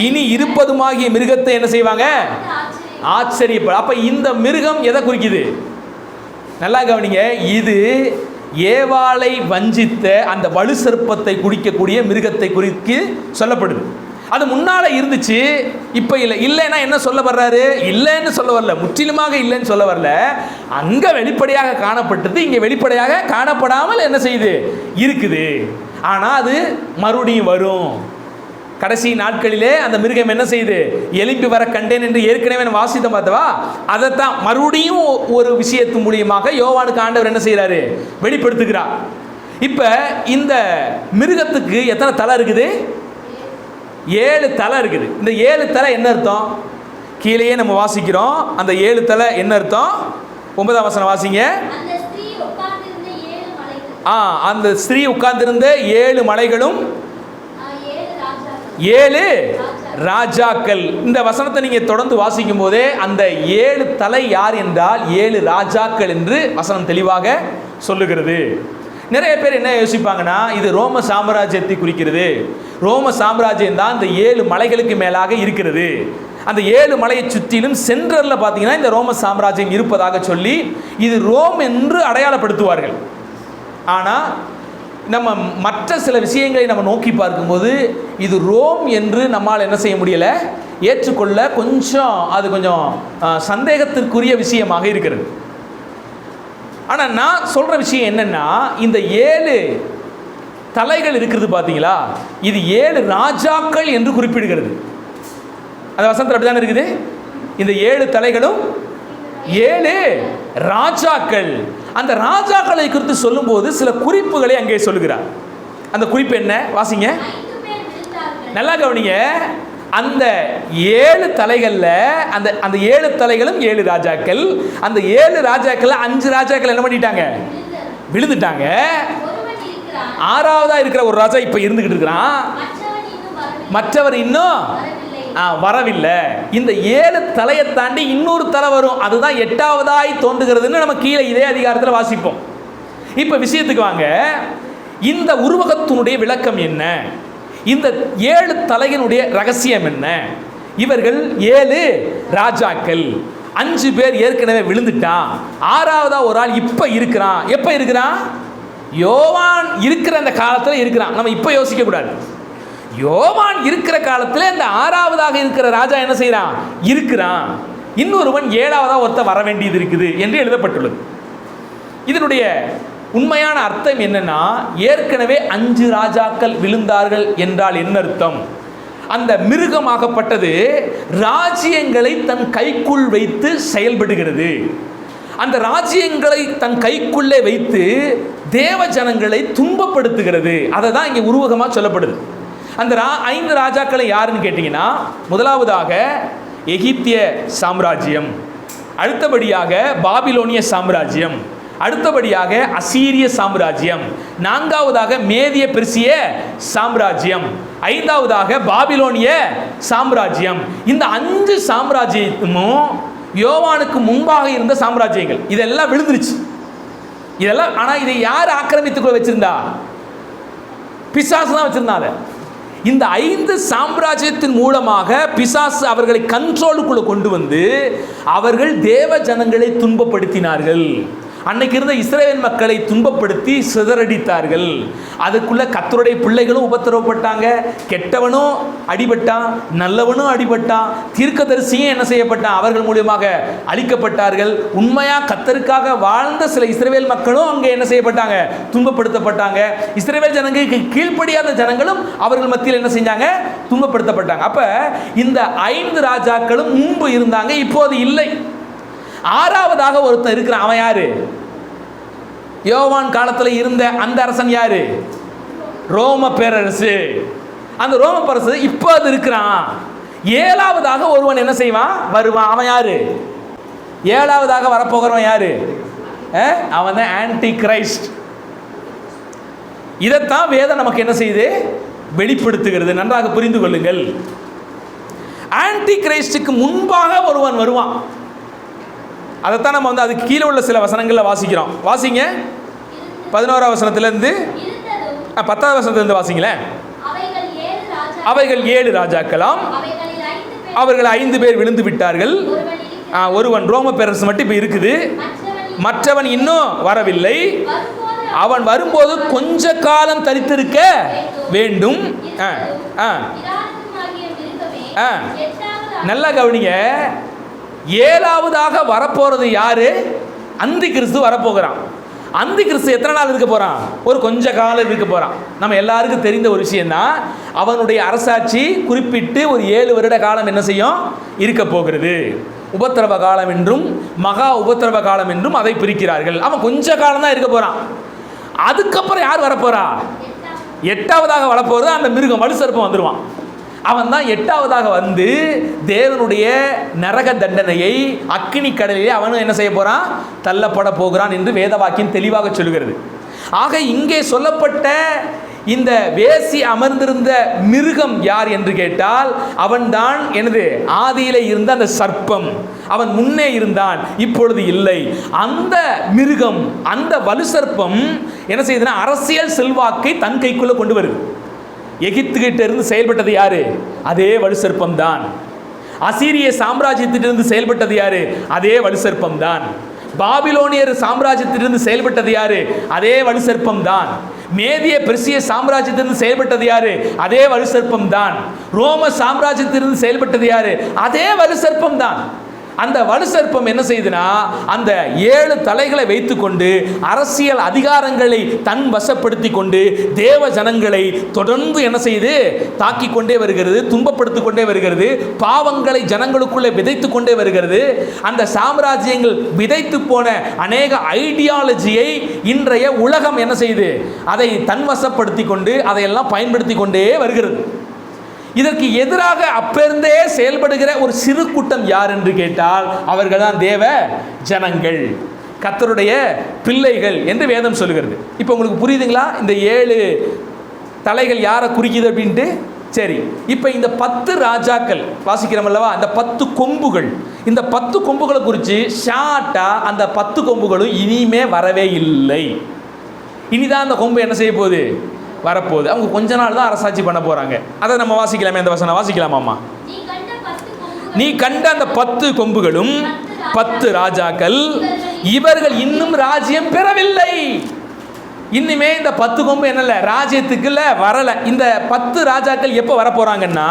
இனி இருப்பதுமாகிய மிருகத்தை என்ன செய்வாங்க, ஆச்சரியப்பட. அப்ப இந்த மிருகம் எதை குறிக்குது, நல்லா கவனிங்க. இது ஏவாளை வஞ்சித்த அந்த வலு சர்ப்பத்தை குடிக்கக்கூடிய மிருகத்தை குறித்து சொல்லப்படுது. அது முன்னால இருந்துச்சு, இப்ப இல்லை. இல்லைன்னா என்ன சொல்ல வர்றாரு, இல்லைன்னு சொல்ல வரல, முற்றிலுமாக இல்லைன்னு சொல்ல வரல. அங்க வெளிப்படையாக காணப்பட்டது, இங்க வெளிப்படையாக காணப்படாமல் என்ன செய்யுது, இருக்குது. ஆனா அது மறுபடியும் வரும். கடைசி நாட்களிலே அந்த மிருகம் என்ன செய்யுது, எலும்பி வர கண்டேன் என்று ஏற்கனவே வாசித்த பார்த்தவா, அதைத்தான் மறுபடியும் ஒரு விஷயத்து மூலியமாக யோவானுக்கு ஆண்டவர் என்ன செய்யறாரு, வெளிப்படுத்துகிறார். இப்ப இந்த மிருகத்துக்கு எத்தனை தலை இருக்குது? 7 தலை இருக்குது. இந்த 7 தலை என்ன அர்த்தம்? கீழேயே நம்ம வாசிக்கிறோம். அந்த 7 தலை என்ன அர்த்தம்? 9ஆம் வசனம் வாசிங்க. அந்த ஸ்திரீ உட்கார்ந்திருந்த 7 மலைகளும் 7 ராஜாக்கள். இந்த வசனத்தை நீங்க தொடர்ந்து வாசிக்கும் போதே அந்த 7 தலை யார் என்றால் 7 ராஜாக்கள் என்று வசனம் தெளிவாக சொல்லுகிறது. நிறைய பேர் என்ன யோசிப்பாங்கன்னா, இது ரோம சாம்ராஜ்யத்தை குறிக்கிறது. ரோம சாம்ராஜ்யம் தான் இந்த 7 மலைகளுக்கு மேலாக இருக்கிறது. அந்த 7 மலையை சுற்றிலும் சென்டர்ல பார்த்தீங்கன்னா இந்த ரோம சாம்ராஜ்யம் இருப்பதாக சொல்லி இது ரோம் என்று அடையாளப்படுத்துவார்கள். ஆனால் நம்ம மற்ற சில விஷயங்களை நம்ம நோக்கி பார்க்கும்போது இது ரோம் என்று நம்மால் என்ன செய்ய முடியல, ஏற்றுக்கொள்ள அது கொஞ்சம் சந்தேகத்திற்குரிய விஷயமாக இருக்கிறது. ஆனால் நான் சொல்ற விஷயம் என்னன்னா, இந்த 7 தலைகள் இருக்கிறது பார்த்தீங்களா, இது 7 ராஜாக்கள் என்று குறிப்பிடுகிறது. அந்த வசனத்தில் அப்படித்தானே இருக்குது. இந்த 7 தலைகளும் 7 ராஜாக்கள். அந்த ராஜாக்களை குறித்து சொல்லும் போது சில குறிப்புகளை அங்கே சொல்லுகிறார். அந்த குறிப்பு என்ன? வாசிங்க, நல்லா கவனிங்க. அந்த 7 தலைகள்ல அந்த 7 தலைகளும் 7 ராஜாக்கள். அந்த 7 ராஜாக்கள் 5 ராஜாக்கள் என்ன பண்ணிட்டாங்க? விழுந்துட்டாங்க. 6வதா இருக்கிற ஒரு ராஜா இப்ப இருந்துகிட்டு இருக்கிறான். மற்றவர் இன்னும் வரவில்லை. இந்த 7 தலையை தாண்டி இன்னொரு தலை வரும், அதுதான் 8வதாய் தோன்றுகிறதுன்னு நம்ம கீழே இதே அதிகாரத்தில் வாசிப்போம். இப்ப விஷயத்துக்கு வாங்க. இந்த உருவகத்தினுடைய விளக்கம் என்ன? இந்த 7 தலையினுடைய ரகசியம் என்ன? இவர்கள் 7 ராஜாக்கள். 5 பேர் ஏற்கனவே விழுந்துட்டான். 6வதா ஒரு ஆள் இப்ப இருக்கிறான். எப்ப இருக்கிறான்? யோவான் இருக்கிற அந்த காலத்தில் இருக்கிறான். நம்ம இப்ப யோசிக்க கூடாது. யோவான் இருக்கிற காலத்தில் இந்த 6வதாக இருக்கிற ராஜா என்ன செய்யறான்? இருக்கிறான். இன்னொருவன் 7வதா ஒருத்த வர வேண்டியது இருக்குது என்று எழுதப்பட்டுள்ளது. இதனுடைய உண்மையான அர்த்தம் என்னன்னா, ஏற்கனவே 5 ராஜாக்கள் விழுந்தார்கள் என்றால் என்ன அர்த்தம்? அந்த மிருகமாகப்பட்டது ராஜ்யங்களை தன் கைக்குள் வைத்து செயல்படுகிறது. அந்த ராஜ்யங்களை தன் கைக்குள்ளே வைத்து தேவ ஜனங்களை துன்பப்படுத்துகிறது. அதை தான் இங்கே உருவகமாக சொல்லப்படுது. அந்த 5 ராஜாக்களை யாருன்னு கேட்டீங்கன்னா, முதலாவதாக எகிப்திய சாம்ராஜ்யம், அடுத்தபடியாக பாபிலோனிய சாம்ராஜ்யம், அடுத்தபடியாக அசீரிய சாம்ராஜ்யம், 4வதாக மேதிய பெர்சிய சாம்ராஜ்யம், 5வதாக பாபிலோனிய சாம்ராஜ்யம். இந்த 5 சாம்ராஜ்யமும் யோவானுக்கு முன்பாக இருந்த சாம்ராஜ்யங்கள். இதெல்லாம் விழுந்துருச்சு. இதெல்லாம் ஆனா இதை யார் ஆக்கிரமித்துக்குள்ள வச்சிருந்தா? பிசாசு தான் வச்சிருந்தாங்க. இந்த 5 சாம்ராஜ்யத்தின் மூலமாக பிசாசு அவர்களை கண்ட்ரோலுக்குள்ள கொண்டு வந்து அவர்கள் தேவ ஜனங்களை துன்பப்படுத்தினார்கள். அன்னைக்கு இருந்த இஸ்ரவேல் மக்களை துன்பப்படுத்தி சிதறடித்தார்கள். அதுக்குள்ள கர்த்தருடைய பிள்ளைகளும் உபத்திரவப்பட்டாங்க. கெட்டவனும் அடிபட்டான், நல்லவனும் அடிபட்டான், தீர்க்கதரிசியும் என்ன செய்யப்பட்டான்? அவர்கள் மூலமாக அழிக்கப்பட்டார்கள். உண்மையா கர்த்தருக்காக வாழ்ந்த சில இஸ்ரவேல் மக்களும் அங்கே என்ன செய்யப்பட்டாங்க? துன்பப்படுத்தப்பட்டாங்க. இஸ்ரவேல் ஜனங்களுக்கு கீழ்ப்படியாத ஜனங்களும் அவர்கள் மத்தியில் என்ன செஞ்சாங்க? துன்பப்படுத்தப்பட்டாங்க. அப்ப இந்த 5 ராஜாக்களும் முன்பு இருந்தாங்க, இப்போது இல்லை. 6வதாக ஒருத்தன் இருக்கிறான். அவன் யாரு? யோவான் காலத்தில் இருந்த அந்த அரசன் யாரு? ரோம பேரரசு. அந்த ரோம பேரரசு இப்போ அது இருக்கிறான். 7வதாக ஒருவன் என்ன செய்வான்? வருவான். அவன் யாரு? 7வதாக வரப்போகிறவன் யாரு? அவன் தான் ஆன்டி கிரைஸ்ட். இதைத்தான் வேதம் நமக்கு என்ன செய்யுது? வெளிப்படுத்துகிறது. நன்றாக புரிந்து கொள்ளுங்கள். ஆன்டி கிரைஸ்டுக்கு முன்பாக ஒருவன் வருவான். அதைத்தான் நம்ம வந்து அதுக்கு கீழே உள்ள சில வசனங்களில் வாசிக்கிறோம். வாசிங்க, 11ஆம் வசனத்திலிருந்து 10ஆம் வசனத்திலிருந்து வாசிங்களேன். அவைகள் 7 ராஜாக்களாம், அவர்கள் 5 பேர் விழுந்து விட்டார்கள். ஒருவன் ரோம பேரரசு மட்டும் இப்போ இருக்குது, மற்றவன் இன்னும் வரவில்லை. அவன் வரும்போது கொஞ்ச காலம் தரித்திருக்க வேண்டும். நல்லா கவனிங்க. 7வதாக வரப்போறது யாரு? அந்தி கிறிஸ்து வரப்போகிறான். அந்தி கிறிஸ்து எத்தனை நாள் இருக்க போறான்? ஒரு கொஞ்ச காலம் இருக்க போறான். நம்ம எல்லாருக்கும் தெரிந்த ஒரு விஷயம் தான். அவனுடைய அரசாட்சி குறிப்பிட்டு ஒரு 7 வருட காலம் என்ன செய்யும்? இருக்க போகிறது. உபத்திரவ காலம் என்றும் மகா உபத்திரவ காலம் என்றும் அதை பிரிக்கிறார்கள். அவன் கொஞ்ச காலம் தான் இருக்க போறான். அதுக்கப்புறம் யார் வரப்போறா? எட்டாவதாக வரப்போறது அந்த மிருகம், வலுசர்ப்பம் வந்துடுவான். அவன் தான் எட்டாவதாக வந்து தேவனுடைய நரக தண்டனையை அக்கினி கடலிலே அவனும் என்ன செய்ய போறான்? தள்ளப்பட போகிறான் என்று வேத வாக்கியம் தெளிவாக சொல்கிறது. ஆக இங்கே சொல்லப்பட்ட இந்த வேசி அமர்ந்திருந்த மிருகம் யார் என்று கேட்டால் அவன்தான் எனது ஆதியிலே இருந்த அந்த சர்ப்பம். அவன் முன்னே இருந்தான், இப்பொழுது இல்லை. அந்த மிருகம், அந்த வலு சர்ப்பம் என்ன செய்யுதுன்னா அரசியல் செல்வாக்கை தன் கைக்குள்ள கொண்டு வருது. எகிப்துகிட்ட இருந்து செயல்பட்டது யாரு? அதே வலு சர்ப்பம் தான். அசீரிய சாம்ராஜ்யத்திலிருந்து செயல்பட்டது யாரு? அதே வலு சர்ப்பம் தான். பாபிலோனியர் சாம்ராஜ்யத்திலிருந்து செயல்பட்டது யாரு? அதே வலு சர்ப்பம் தான். மேதிய பெர்சிய சாம்ராஜ்யத்திலிருந்து செயல்பட்டது யாரு? அதே வலு சர்ப்பம் தான். ரோம சாம்ராஜ்யத்திலிருந்து செயல்பட்டது யாரு? அதே வலு சர்ப்பம் தான். அந்த வலு சர்ப்பம் என்ன செய்யுதுன்னா அந்த 7 தலைகளை வைத்துக்கொண்டு அரசியல் அதிகாரங்களை தன் வசப்படுத்தி கொண்டு தேவ ஜனங்களை தொடர்ந்து என்ன செய்து தாக்கி கொண்டே வருகிறது, துன்பப்படுத்திக் கொண்டே வருகிறது, பாவங்களை ஜனங்களுக்குள்ளே விதைத்து கொண்டே வருகிறது. அந்த சாம்ராஜ்யங்கள் விதைத்து போன அநேக ஐடியாலஜியை இன்றைய உலகம் என்ன செய்யுது? அதை தன் வசப்படுத்தி கொண்டு அதையெல்லாம் பயன்படுத்தி கொண்டே வருகிறது. இதற்கு எதிராக அப்பெருந்தே செயல்படுகிற ஒரு சிறு கூட்டம் யார் என்று கேட்டால் அவர்கள் தான் தேவ ஜனங்கள், கர்த்தருடைய பிள்ளைகள் என்று வேதம் சொல்லுகிறது. இப்போ உங்களுக்கு புரியுதுங்களா இந்த 7 தலைகள் யாரை குறிக்குது அப்படின்ட்டு? சரி, இப்போ இந்த 10 ராஜாக்கள் வாசிக்கிறோம் அல்லவா, இந்த 10 கொம்புகள், இந்த 10 கொம்புகளை குறித்து ஷார்ட்டா அந்த 10 கொம்புகளும் இனிமே வரவே இல்லை. இனிதான் அந்த கொம்பு என்ன செய்ய போகுது? வரப்போகுது. அவங்க கொஞ்ச நாள் தான் அரசாட்சி பண்ண போறாங்க. அதை நம்ம வாசிக்கலாமே, அந்த வசனம் வாசிக்கலாமாம்மா? நீ கண்ட அந்த 10 கொம்புகளும் 10 ராஜாக்கள், இவர்கள் இன்னும் ராஜ்யம் பெறவில்லை. இன்னுமே இந்த 10 கொம்பு என்னல ராஜ்யத்துக்குள்ள வரல. இந்த 10 ராஜாக்கள் எப்போ வர போறாங்கன்னா,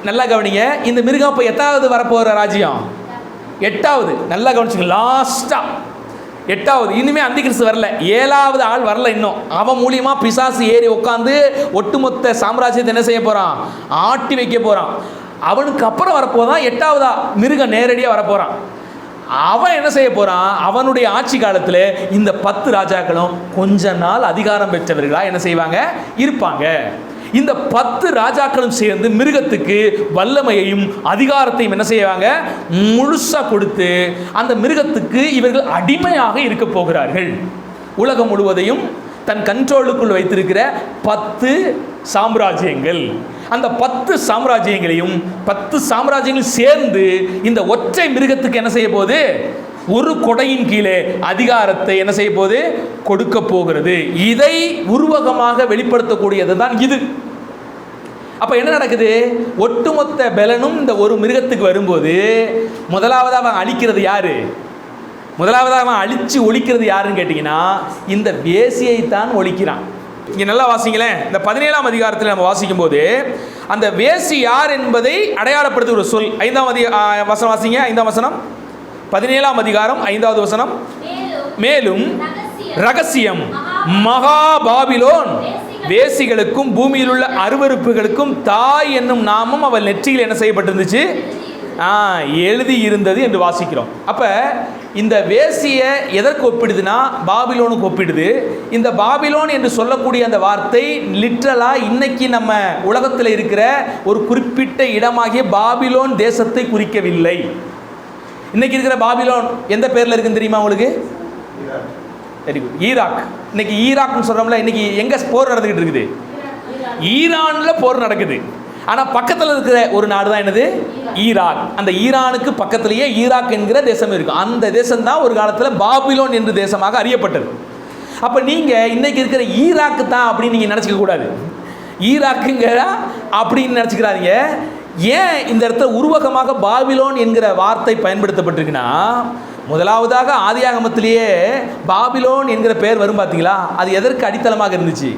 நல்லா கவனிங்க, இந்த மிருகம் இப்போ எத்தாவது வரப்போகிற ராஜ்யம்? 8வது. நல்லா கவனிச்சுங்க, லாஸ்டா 8வது. இனிமே அந்திகிறிஸ்து வரல, 7வது ஆள் வரல இன்னும். அவன் மூலியமா பிசாசு ஏறி உட்காந்து ஒட்டுமொத்த சாம்ராஜ்யத்தை என்ன செய்ய போறான்? ஆட்டி வைக்க போறான். அவனுக்கு அப்புறம் வரப்போதான் 8வதா மிருகம் நேரடியாக வரப்போறான். அவன் என்ன செய்ய போறான்? அவனுடைய ஆட்சி காலத்தில் இந்த 10 ராஜாக்களும் கொஞ்ச நாள் அதிகாரம் பெற்றவர்களா என்ன செய்வாங்க? இருப்பாங்க. இந்த 10 ராஜாக்களும் சேர்ந்து மிருகத்துக்கு வல்லமையையும் அதிகாரத்தையும் என்ன செய்வாங்க? முழுசா கொடுத்து அந்த மிருகத்துக்கு இவர்கள் அடிமையாக இருக்க போகிறார்கள். உலகம் முழுவதையும் தன் கண்ட்ரோலுக்குள் வைத்திருக்கிற 10 சாம்ராஜ்யங்கள், அந்த 10 சாம்ராஜ்யங்களையும் 10 சாம்ராஜ்யங்கள் சேர்ந்து இந்த ஒற்றை மிருகத்துக்கு என்ன செய்ய போகுது? ஒரு கொடையின் கீழே அதிகாரத்தை என்ன செய்ய போது? கொடுக்க போகிறது. இதை உருவகமாக வெளிப்படுத்தக்கூடியது தான் இது. அப்ப என்ன நடக்குது? ஒட்டுமொத்த பலனும் இந்த ஒரு மிருகத்துக்கு வரும்போது முதலாவதாக அவன் அழிக்கிறது யாரு? முதலாவதாக அவன் அழிச்சு ஒழிக்கிறது யாருன்னு கேட்டீங்கன்னா இந்த வேசியை தான் ஒழிக்கிறான். இங்க நல்லா வாசிங்களேன், இந்த 17ஆம் அதிகாரத்தில் நம்ம வாசிக்கும் போது அந்த வேசி யார் என்பதை அடையாளப்படுத்துகிற ஒரு சொல் 5ஆம் வசனம் வாசிங்க. 5ஆம் வசனம், 17ஆம் அதிகாரம் 5வது வசனம். மேலும் ரகசியம், மகா பாபிலோன் வேசிகளுக்கும் பூமியில் உள்ள அருவருப்புகளுக்கும் தாய் என்னும் நாமம் அவள் நெற்றியில் என்ன செய்யப்பட்டிருந்துச்சு? எழுதி இருந்தது என்று வாசிக்கிறோம். அப்ப இந்த வேசிய எதற்கு ஒப்பிடுதுன்னா பாபிலோனுக்கு ஒப்பிடுது. இந்த பாபிலோன் என்று சொல்லக்கூடிய அந்த வார்த்தை லிட்ரலா இன்னைக்கு நம்ம உலகத்தில் இருக்கிற ஒரு குறிப்பிட்ட இடமாகிய பாபிலோன் தேசத்தை குறிக்கவில்லை. இன்னைக்கு இருக்கிற பாபிலோன் எந்த பேர்ல இருக்குன்னு தெரியுமா உங்களுக்கு? Very good, Iraq. இன்னைக்கு ஈராக்னு சொல்றோம்ல, இன்னைக்கு எங்க போர் நடந்துகிட்டு இருக்குது? ஈரான்ல போர் நடக்குது. ஆனா பக்கத்தில் இருக்கிற ஒரு நாடு தான் என்னது? ஈராக். அந்த ஈரானுக்கு பக்கத்திலேயே ஈராக் என்கிற தேசம் இருக்கும். அந்த தேசம் தான் ஒரு காலத்தில் பாபிலோன் என்ற தேசமாக அறியப்பட்டது. அப்ப நீங்க இன்னைக்கு இருக்கிற ஈராக்கு தான் அப்படின்னு நீங்க நினைச்சுக்க கூடாது. ஈராக்குங்க அப்படின்னு நினைச்சுக்கிறாதீங்க. ஏன் இந்த இடத்துல உருவகமாக பாபிலோன் என்கிற வார்த்தை பயன்படுத்தப்பட்டிருக்குன்னா, முதலாவதாக ஆதியாகமத்திலேயே பாபிலோன் என்கிற பெயர் வரும் பார்த்தீங்களா? அது எதற்கு அடித்தளமாக இருந்துச்சு?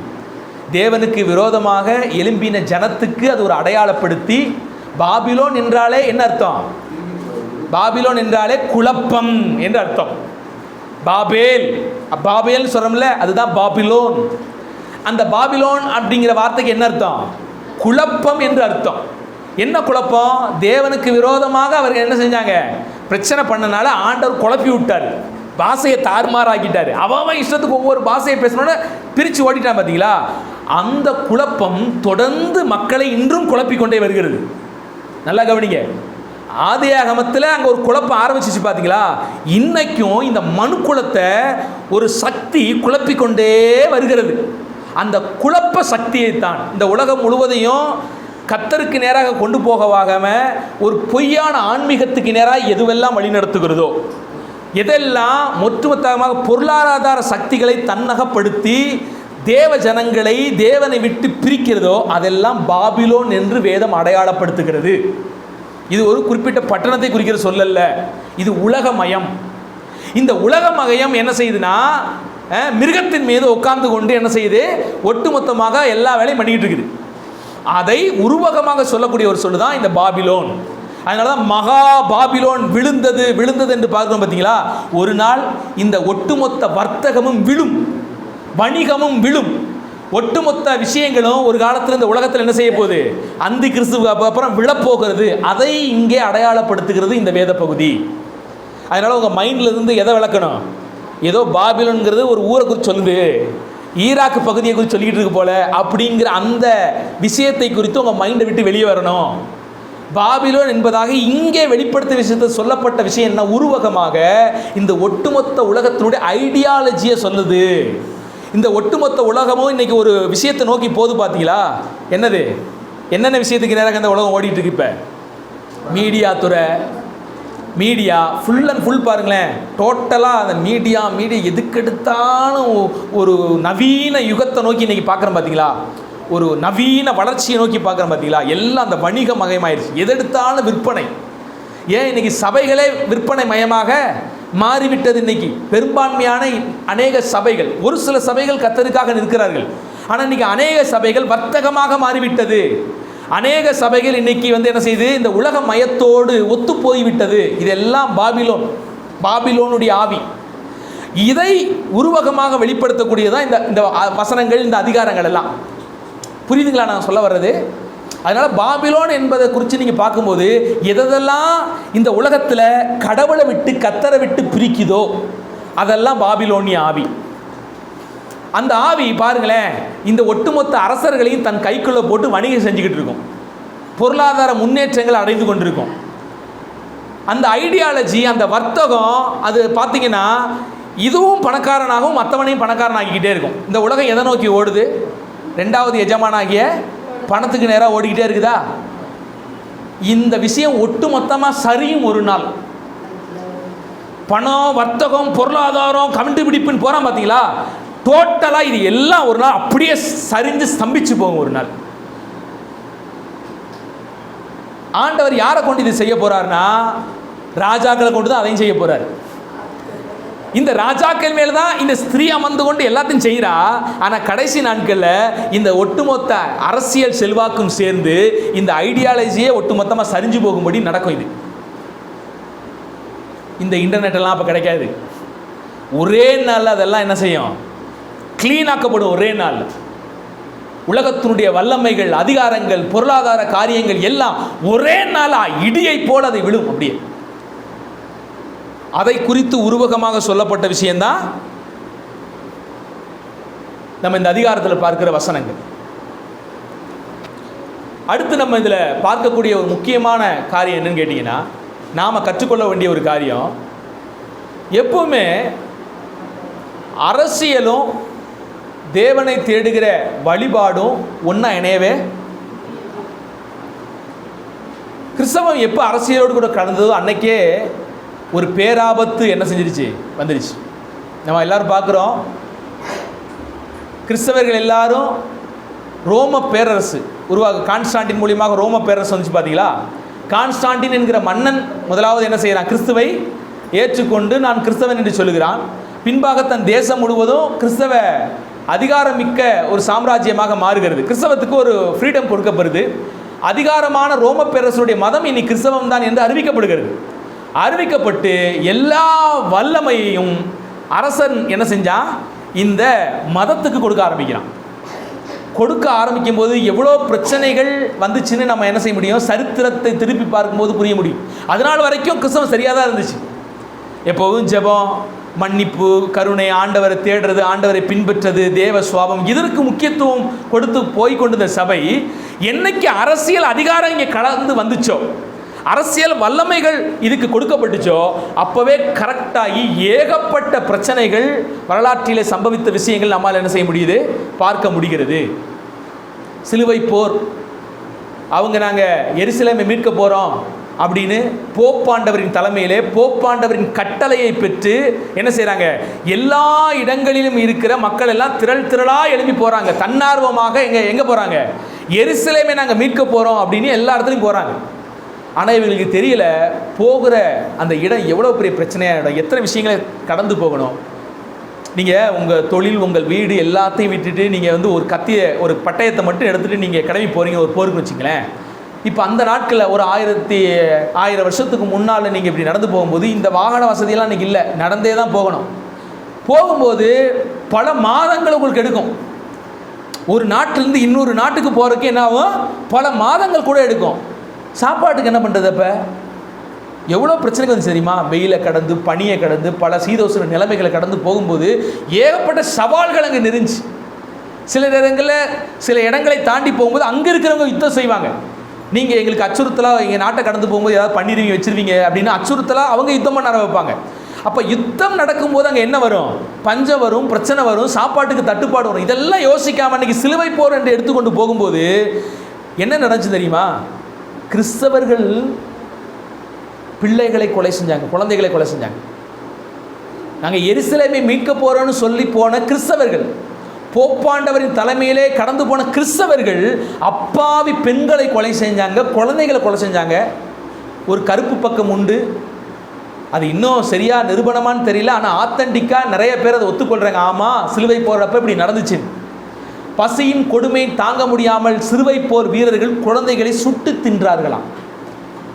தேவனுக்கு விரோதமாக எழும்பின ஜனத்துக்கு அது ஒரு அடையாளப்படுத்தி, பாபிலோன் என்றாலே என்ன அர்த்தம்? பாபிலோன் என்றாலே குழப்பம் என்று அர்த்தம். பாபேல், பாபேல் சொல்றோம்ல, அதுதான் பாபிலோன். அந்த பாபிலோன் அப்படிங்கிற வார்த்தைக்கு என்ன அர்த்தம்? குழப்பம் என்று அர்த்தம். என்ன குழப்பம்? தேவனுக்கு விரோதமாக அவர்கள் என்ன செஞ்சாங்க? பிரச்சனை பண்ணனால ஆண்டவர் குழப்பி விட்டார். பாஷையை தாறுமாறாக்கிட்டாரு. அவன் இஷ்டத்துக்கு ஒவ்வொரு பாஷையை பேசணும்னு பிரித்து ஓடிட்டான். பார்த்தீங்களா? அந்த குழப்பம் தொடர்ந்து மக்களை இன்றும் குழப்பிக்கொண்டே வருகிறது. நல்லா கவனிங்க. ஆதியாகமத்தில் அங்கே ஒரு குழப்பம் ஆரம்பிச்சிச்சு. பார்த்தீங்களா? இன்னைக்கும் இந்த மனு குலத்தை ஒரு சக்தி குழப்பிக்கொண்டே வருகிறது. அந்த குழப்ப சக்தியை தான் இந்த உலகம் முழுவதையும் கர்த்தருக்கு நேராக கொண்டு போகவாகாம ஒரு பொய்யான ஆன்மீகத்துக்கு நேராக எதுவெல்லாம் வழிநடத்துகிறதோ, எதெல்லாம் ஒட்டுமொத்தமாக பொருளாதார சக்திகளை தன்னகப்படுத்தி தேவ ஜனங்களை தேவனை விட்டு பிரிக்கிறதோ அதெல்லாம் பாபிலோன் என்று வேதம் அடையாளப்படுத்துகிறது. இது ஒரு குறிப்பிட்ட பட்டணத்தை குறிக்கிற சொல்லல்ல, இது உலகமயம். இந்த உலகமயம் என்ன செய்யுதுன்னா, மிருகத்தின் மீது உட்கார்ந்து கொண்டு என்ன செய்யுது, ஒட்டுமொத்தமாக எல்லா வேலையும் பண்ணிக்கிட்டு இருக்குது. அதை உருவகமாக சொல்லக்கூடிய ஒரு சொல்லு தான் இந்த பாபிலோன். அதனால தான் மகா பாபிலோன் விழுந்தது விழுந்தது என்று பார்க்கிறோம். பார்த்தீங்களா? ஒரு நாள் இந்த ஒட்டுமொத்த வர்த்தகமும் விழும், வணிகமும் விழும், ஒட்டுமொத்த விஷயங்களும் ஒரு காலத்தில் இந்த உலகத்தில் என்ன செய்ய போகுது, அந்த கிறிஸ்துவுக்கு அப்புறம் விழப்போகிறது. அதை இங்கே அடையாளப்படுத்துகிறது இந்த வேத பகுதி. அதனால் உங்கள் மைண்டில் இருந்து எதை விளக்கணும், ஏதோ பாபிலோன்கிறது ஒரு ஊரை குறித்து சொல்லுது, ஈராக்கு பகுதியை குறித்து சொல்லிக்கிட்டு இருக்கு போல அப்படிங்கிற அந்த விஷயத்தை குறித்து உங்கள் மைண்டை விட்டு வெளியே வரணும். பாபிலோன் என்பதாக இங்கே வெளிப்படுத்த விஷயத்தை சொல்லப்பட்ட விஷயம் என்ன, உருவகமாக இந்த ஒட்டுமொத்த உலகத்தினுடைய ஐடியாலஜியை சொல்லுது. இந்த ஒட்டுமொத்த உலகமும் இன்னைக்கு ஒரு விஷயத்தை நோக்கி போது. பார்த்தீங்களா? என்னது, என்னென்ன விஷயத்துக்கு நேராக இந்த உலகம் ஓடிட்டு இருக்கு? இப்போ மீடியா துறை, மீடியா ஃபுல் அண்ட் ஃபுல் பாருங்களேன். டோட்டலாக அந்த மீடியா எதுக்கெடுத்தாலும் ஒரு நவீன யுகத்தை நோக்கி இன்றைக்கி பார்க்குறோம். பார்த்தீங்களா? ஒரு நவீன வளர்ச்சியை நோக்கி பார்க்குறோம். பார்த்தீங்களா? எல்லாம் அந்த வணிக மயமாயிருச்சு. எதெடுத்தாலும் விற்பனை. ஏன் இன்னைக்கு சபைகளே விற்பனை மயமாக மாறிவிட்டது. இன்னைக்கு பெரும்பான்மையான அநேக சபைகள், ஒரு சில சபைகள் கர்த்தருக்காக நிற்கிறார்கள், ஆனால் இன்னைக்கு அநேக சபைகள் வர்த்தகமாக மாறிவிட்டது. அநேக சபைகள் இன்னைக்கு என்ன செய்யுது, இந்த உலக மயத்தோடு ஒத்து போய்விட்டது. இதெல்லாம் பாபிலோனுடைய ஆவி. இதை உருவகமாக வெளிப்படுத்தக்கூடியதான் இந்த வசனங்கள், இந்த அதிகாரங்கள் எல்லாம். புரியுதுங்களா நான் சொல்ல வர்றது? அதனால் பாபிலோன் என்பதை குறித்து நீங்கள் பார்க்கும்போது எதெல்லாம் இந்த உலகத்தில் கடவுளை விட்டு கர்த்தரை விட்டு பிரிக்குதோ அதெல்லாம் பாபிலோனிய ஆவி. அந்த ஆவி பாருங்களேன், இந்த ஒட்டுமொத்த அரசர்களையும் தன் கைக்குள்ளே போட்டு வணிகம் செஞ்சுக்கிட்டு இருக்கும், பொருளாதார முன்னேற்றங்கள் அடைந்து கொண்டிருக்கும். அந்த ஐடியாலஜி, அந்த வர்த்தகம், அது பார்த்தீங்கன்னா இதுவும் பணக்காரனாகவும் மற்றவனையும் பணக்காரனாகிக்கிட்டே இருக்கும். இந்த உலகம் எதை நோக்கி ஓடுது? ரெண்டாவது எஜமானாகிய பணத்துக்கு நேராக ஓடிக்கிட்டே இருக்குதா? இந்த விஷயம் ஒட்டு மொத்தமாக சரியும். ஒரு நாள் பணம், வர்த்தகம், பொருளாதாரம், கண்டுபிடிப்புன்னு போகிறான். பார்த்தீங்களா? டோட்டலாக இது எல்லாம் ஒரு நாள் அப்படியே சரிந்து ஸ்தம்பிச்சு போகும். ஒரு நாள் ஆண்டவர் யாரை கொண்டு இது செய்ய போறாருன்னா, ராஜாக்களை கொண்டு தான் அதையும் செய்ய போறாரு. இந்த ராஜாக்கள் மேல தான் இந்த ஸ்திரீ அமர்ந்து கொண்டு எல்லாத்தையும் செய்கிறா. ஆனால் கடைசி நாட்களில் இந்த ஒட்டுமொத்த அரசியல் செல்வாக்கும் சேர்ந்து இந்த ஐடியாலஜியே ஒட்டுமொத்தமாக சரிஞ்சு போகும்படி நடக்கும். இது இந்த இன்டர்நெட் எல்லாம் அப்போ கிடைக்காது. ஒரே நாள் அதெல்லாம் என்ன செய்யும், கிளீன் ஆக்கப்படும். ஒரே நாள் உலகத்தினுடைய வல்லமைகள், அதிகாரங்கள், பொருளாதார காரியங்கள் எல்லாம் ஒரே நாளா இடியை போல அதை விழும். அப்படியே அதை குறித்து உருவகமாக சொல்லப்பட்ட விஷயம்தான் நம்ம இந்த அதிகாரத்தில் பார்க்கிற வசனங்கள். அடுத்து நம்ம இதில் பார்க்கக்கூடிய ஒரு முக்கியமான காரியம் என்னன்னு கேட்டிங்கன்னா, நாம் கற்றுக்கொள்ள வேண்டிய ஒரு காரியம், எப்பவுமே அரசியலும் தேவனை தேடுகிற வழிபாடும் ஒன்றா இணையவே. கிறிஸ்தவம் எப்போ அரசியலோடு கூட கலந்ததோ அன்னைக்கே ஒரு பேராபத்து என்ன செஞ்சிருச்சு, வந்துடுச்சு. நம்ம எல்லாரும் பார்க்குறோம், கிறிஸ்தவர்கள் எல்லாரும் ரோம பேரரசு உருவாக கான்ஸ்டாண்டின் மூலியமாக ரோம பேரரசு வந்துச்சு. பார்த்தீங்களா? கான்ஸ்டாண்டின் என்கிற மன்னன் முதலாவது என்ன செய்கிறான், கிறிஸ்துவை ஏற்றுக்கொண்டு நான் கிறிஸ்தவன் என்று சொல்லுகிறான். பின்பாக தன் தேசம் முழுவதும் கிறிஸ்தவ அதிகாரமிக்க ஒரு சாம்ராஜ்யமாக மாறுகிறது. கிறிஸ்தவத்துக்கு ஒரு ஃப்ரீடம் கொடுக்கப்படுது. அதிகாரமான ரோம பேரரசுடைய மதம் இனி கிறிஸ்தவம் தான் என்று அறிவிக்கப்படுகிறது. அறிவிக்கப்பட்டு எல்லா வல்லமையையும் அரசன் என்ன செஞ்சான், இந்த மதத்துக்கு கொடுக்க ஆரம்பிக்கிறான். கொடுக்க ஆரம்பிக்கும் போது எவ்வளோ பிரச்சனைகள் வந்துச்சுன்னு நம்ம என்ன செய்ய முடியும், சரித்திரத்தை திருப்பி பார்க்கும்போது புரிய முடியும். அதனால் வரைக்கும் கிறிஸ்தவம் சரியாக தான் இருந்துச்சு. எப்போவும் ஜெபம், மன்னிப்பு, கருணை, ஆண்டவரை தேடுறது, ஆண்டவரை பின்பற்றது, தேவ சுவாபம், இதற்கு முக்கியத்துவம் கொடுத்து போய்கொண்டிருந்த சபை என்னைக்கு அரசியல் அதிகாரம் இங்கே கலந்து வந்துச்சோ, அரசியல் வல்லமைகள் இதுக்கு கொடுக்கப்பட்டுச்சோ, அப்பவே கரெக்டாகி ஏகப்பட்ட பிரச்சனைகள் வரலாற்றிலே சம்பவித்த விஷயங்கள் நம்மால் என்ன செய்ய முடியுது, பார்க்க முடிகிறது. சிலுவை போர், அவங்க நாங்கள் எருசலேமை மீட்க போகிறோம் அப்படின்னு போப்பாண்டவரின் தலைமையிலே போப்பாண்டவரின் கட்டளையை பெற்று என்ன செய்கிறாங்க, எல்லா இடங்களிலும் இருக்கிற மக்கள் எல்லாம் திரளாக எழுப்பி போகிறாங்க. தன்னார்வமாக எங்கே போகிறாங்க, எருசலேமை நாங்கள் மீட்க போகிறோம் அப்படின்னு எல்லா இடத்துலையும் போகிறாங்க. ஆனால் இவங்களுக்கு தெரியல, போகிற அந்த இடம் எவ்வளோ பெரிய பிரச்சனையான இடம், எத்தனை விஷயங்களை கடந்து போகணும். நீங்கள் உங்கள் தொழில், உங்கள் வீடு எல்லாத்தையும் விட்டுட்டு நீங்கள் ஒரு கத்தியை, ஒரு பட்டயத்தை மட்டும் எடுத்துகிட்டு நீங்கள் கிளம்பி போகிறீங்க ஒரு போருக்கு வச்சுங்களேன். இப்போ அந்த நாட்களில் ஒரு 1000 வருஷத்துக்கு முன்னால் நீங்கள் இப்படி நடந்து போகும்போது இந்த வாகன வசதியெல்லாம் இன்றைக்கி இல்லை, நடந்தே தான் போகணும். போகும்போது பல மாதங்கள் உங்களுக்கு எடுக்கும். ஒரு நாட்டிலேருந்து இன்னொரு நாட்டுக்கு போகிறதுக்கு என்ன ஆகும், பல மாதங்கள் கூட எடுக்கும். சாப்பாட்டுக்கு என்ன பண்ணுறது, அப்போ எவ்வளோ பிரச்சனைகள் வந்து தெரியுமா, வெயிலை கடந்து, பனியை கடந்து, பல சீதோசன நிலைமைகளை கடந்து போகும்போது ஏகப்பட்ட சவால்கள் அங்கே நெருஞ்சி. சில நேரங்களில் சில இடங்களை தாண்டி போகும்போது அங்கே இருக்கிறவங்க யுத்தம் செய்வாங்க. நீங்கள் எங்களுக்கு அச்சுறுத்தலாக எங்கள் நாட்டை கடந்து போகும்போது ஏதாவது பண்ணிடுவீங்க, வச்சுருவீங்க அப்படின்னு அச்சுறுத்தலாக அவங்க யுத்தம் பண்ண ஆரம்பிப்பாங்க. அப்போ யுத்தம் நடக்கும்போது அங்கே என்ன வரும், பஞ்சம் வரும், பிரச்சனை வரும், சாப்பாட்டுக்கு தட்டுப்பாடு வரும். இதெல்லாம் யோசிக்காமல் அன்றைக்கி சிலுவை போர் என்று எடுத்துக்கொண்டு போகும்போது என்ன நடந்துச்சு தெரியுமா, கிறிஸ்தவர்கள் பிள்ளைகளை கொலை செஞ்சாங்க, குழந்தைகளை கொலை செஞ்சாங்க. நாங்கள் எருசலேமை மீட்க போகிறோன்னு சொல்லி போன கிறிஸ்தவர்கள், போப்பாண்டவரின் தலைமையிலே கடந்து போன கிறிஸ்தவர்கள் அப்பாவி பெண்களை கொலை செஞ்சாங்க, குழந்தைகளை கொலை செஞ்சாங்க. ஒரு கருப்பு பக்கம் உண்டு, அது இன்னும் சரியாக நிரூபணமானு தெரியல, ஆனால் ஆத்தன்டிக்காக நிறைய பேர் அதை ஒத்துக்கொள்கிறாங்க. ஆமாம், சிலுவை போகிறப்ப இப்படி நடந்துச்சு. பசியின் கொடுமை தாங்க முடியாமல் சிலுவை போர் வீரர்கள் குழந்தைகளை சுட்டு தின்றார்களாம்.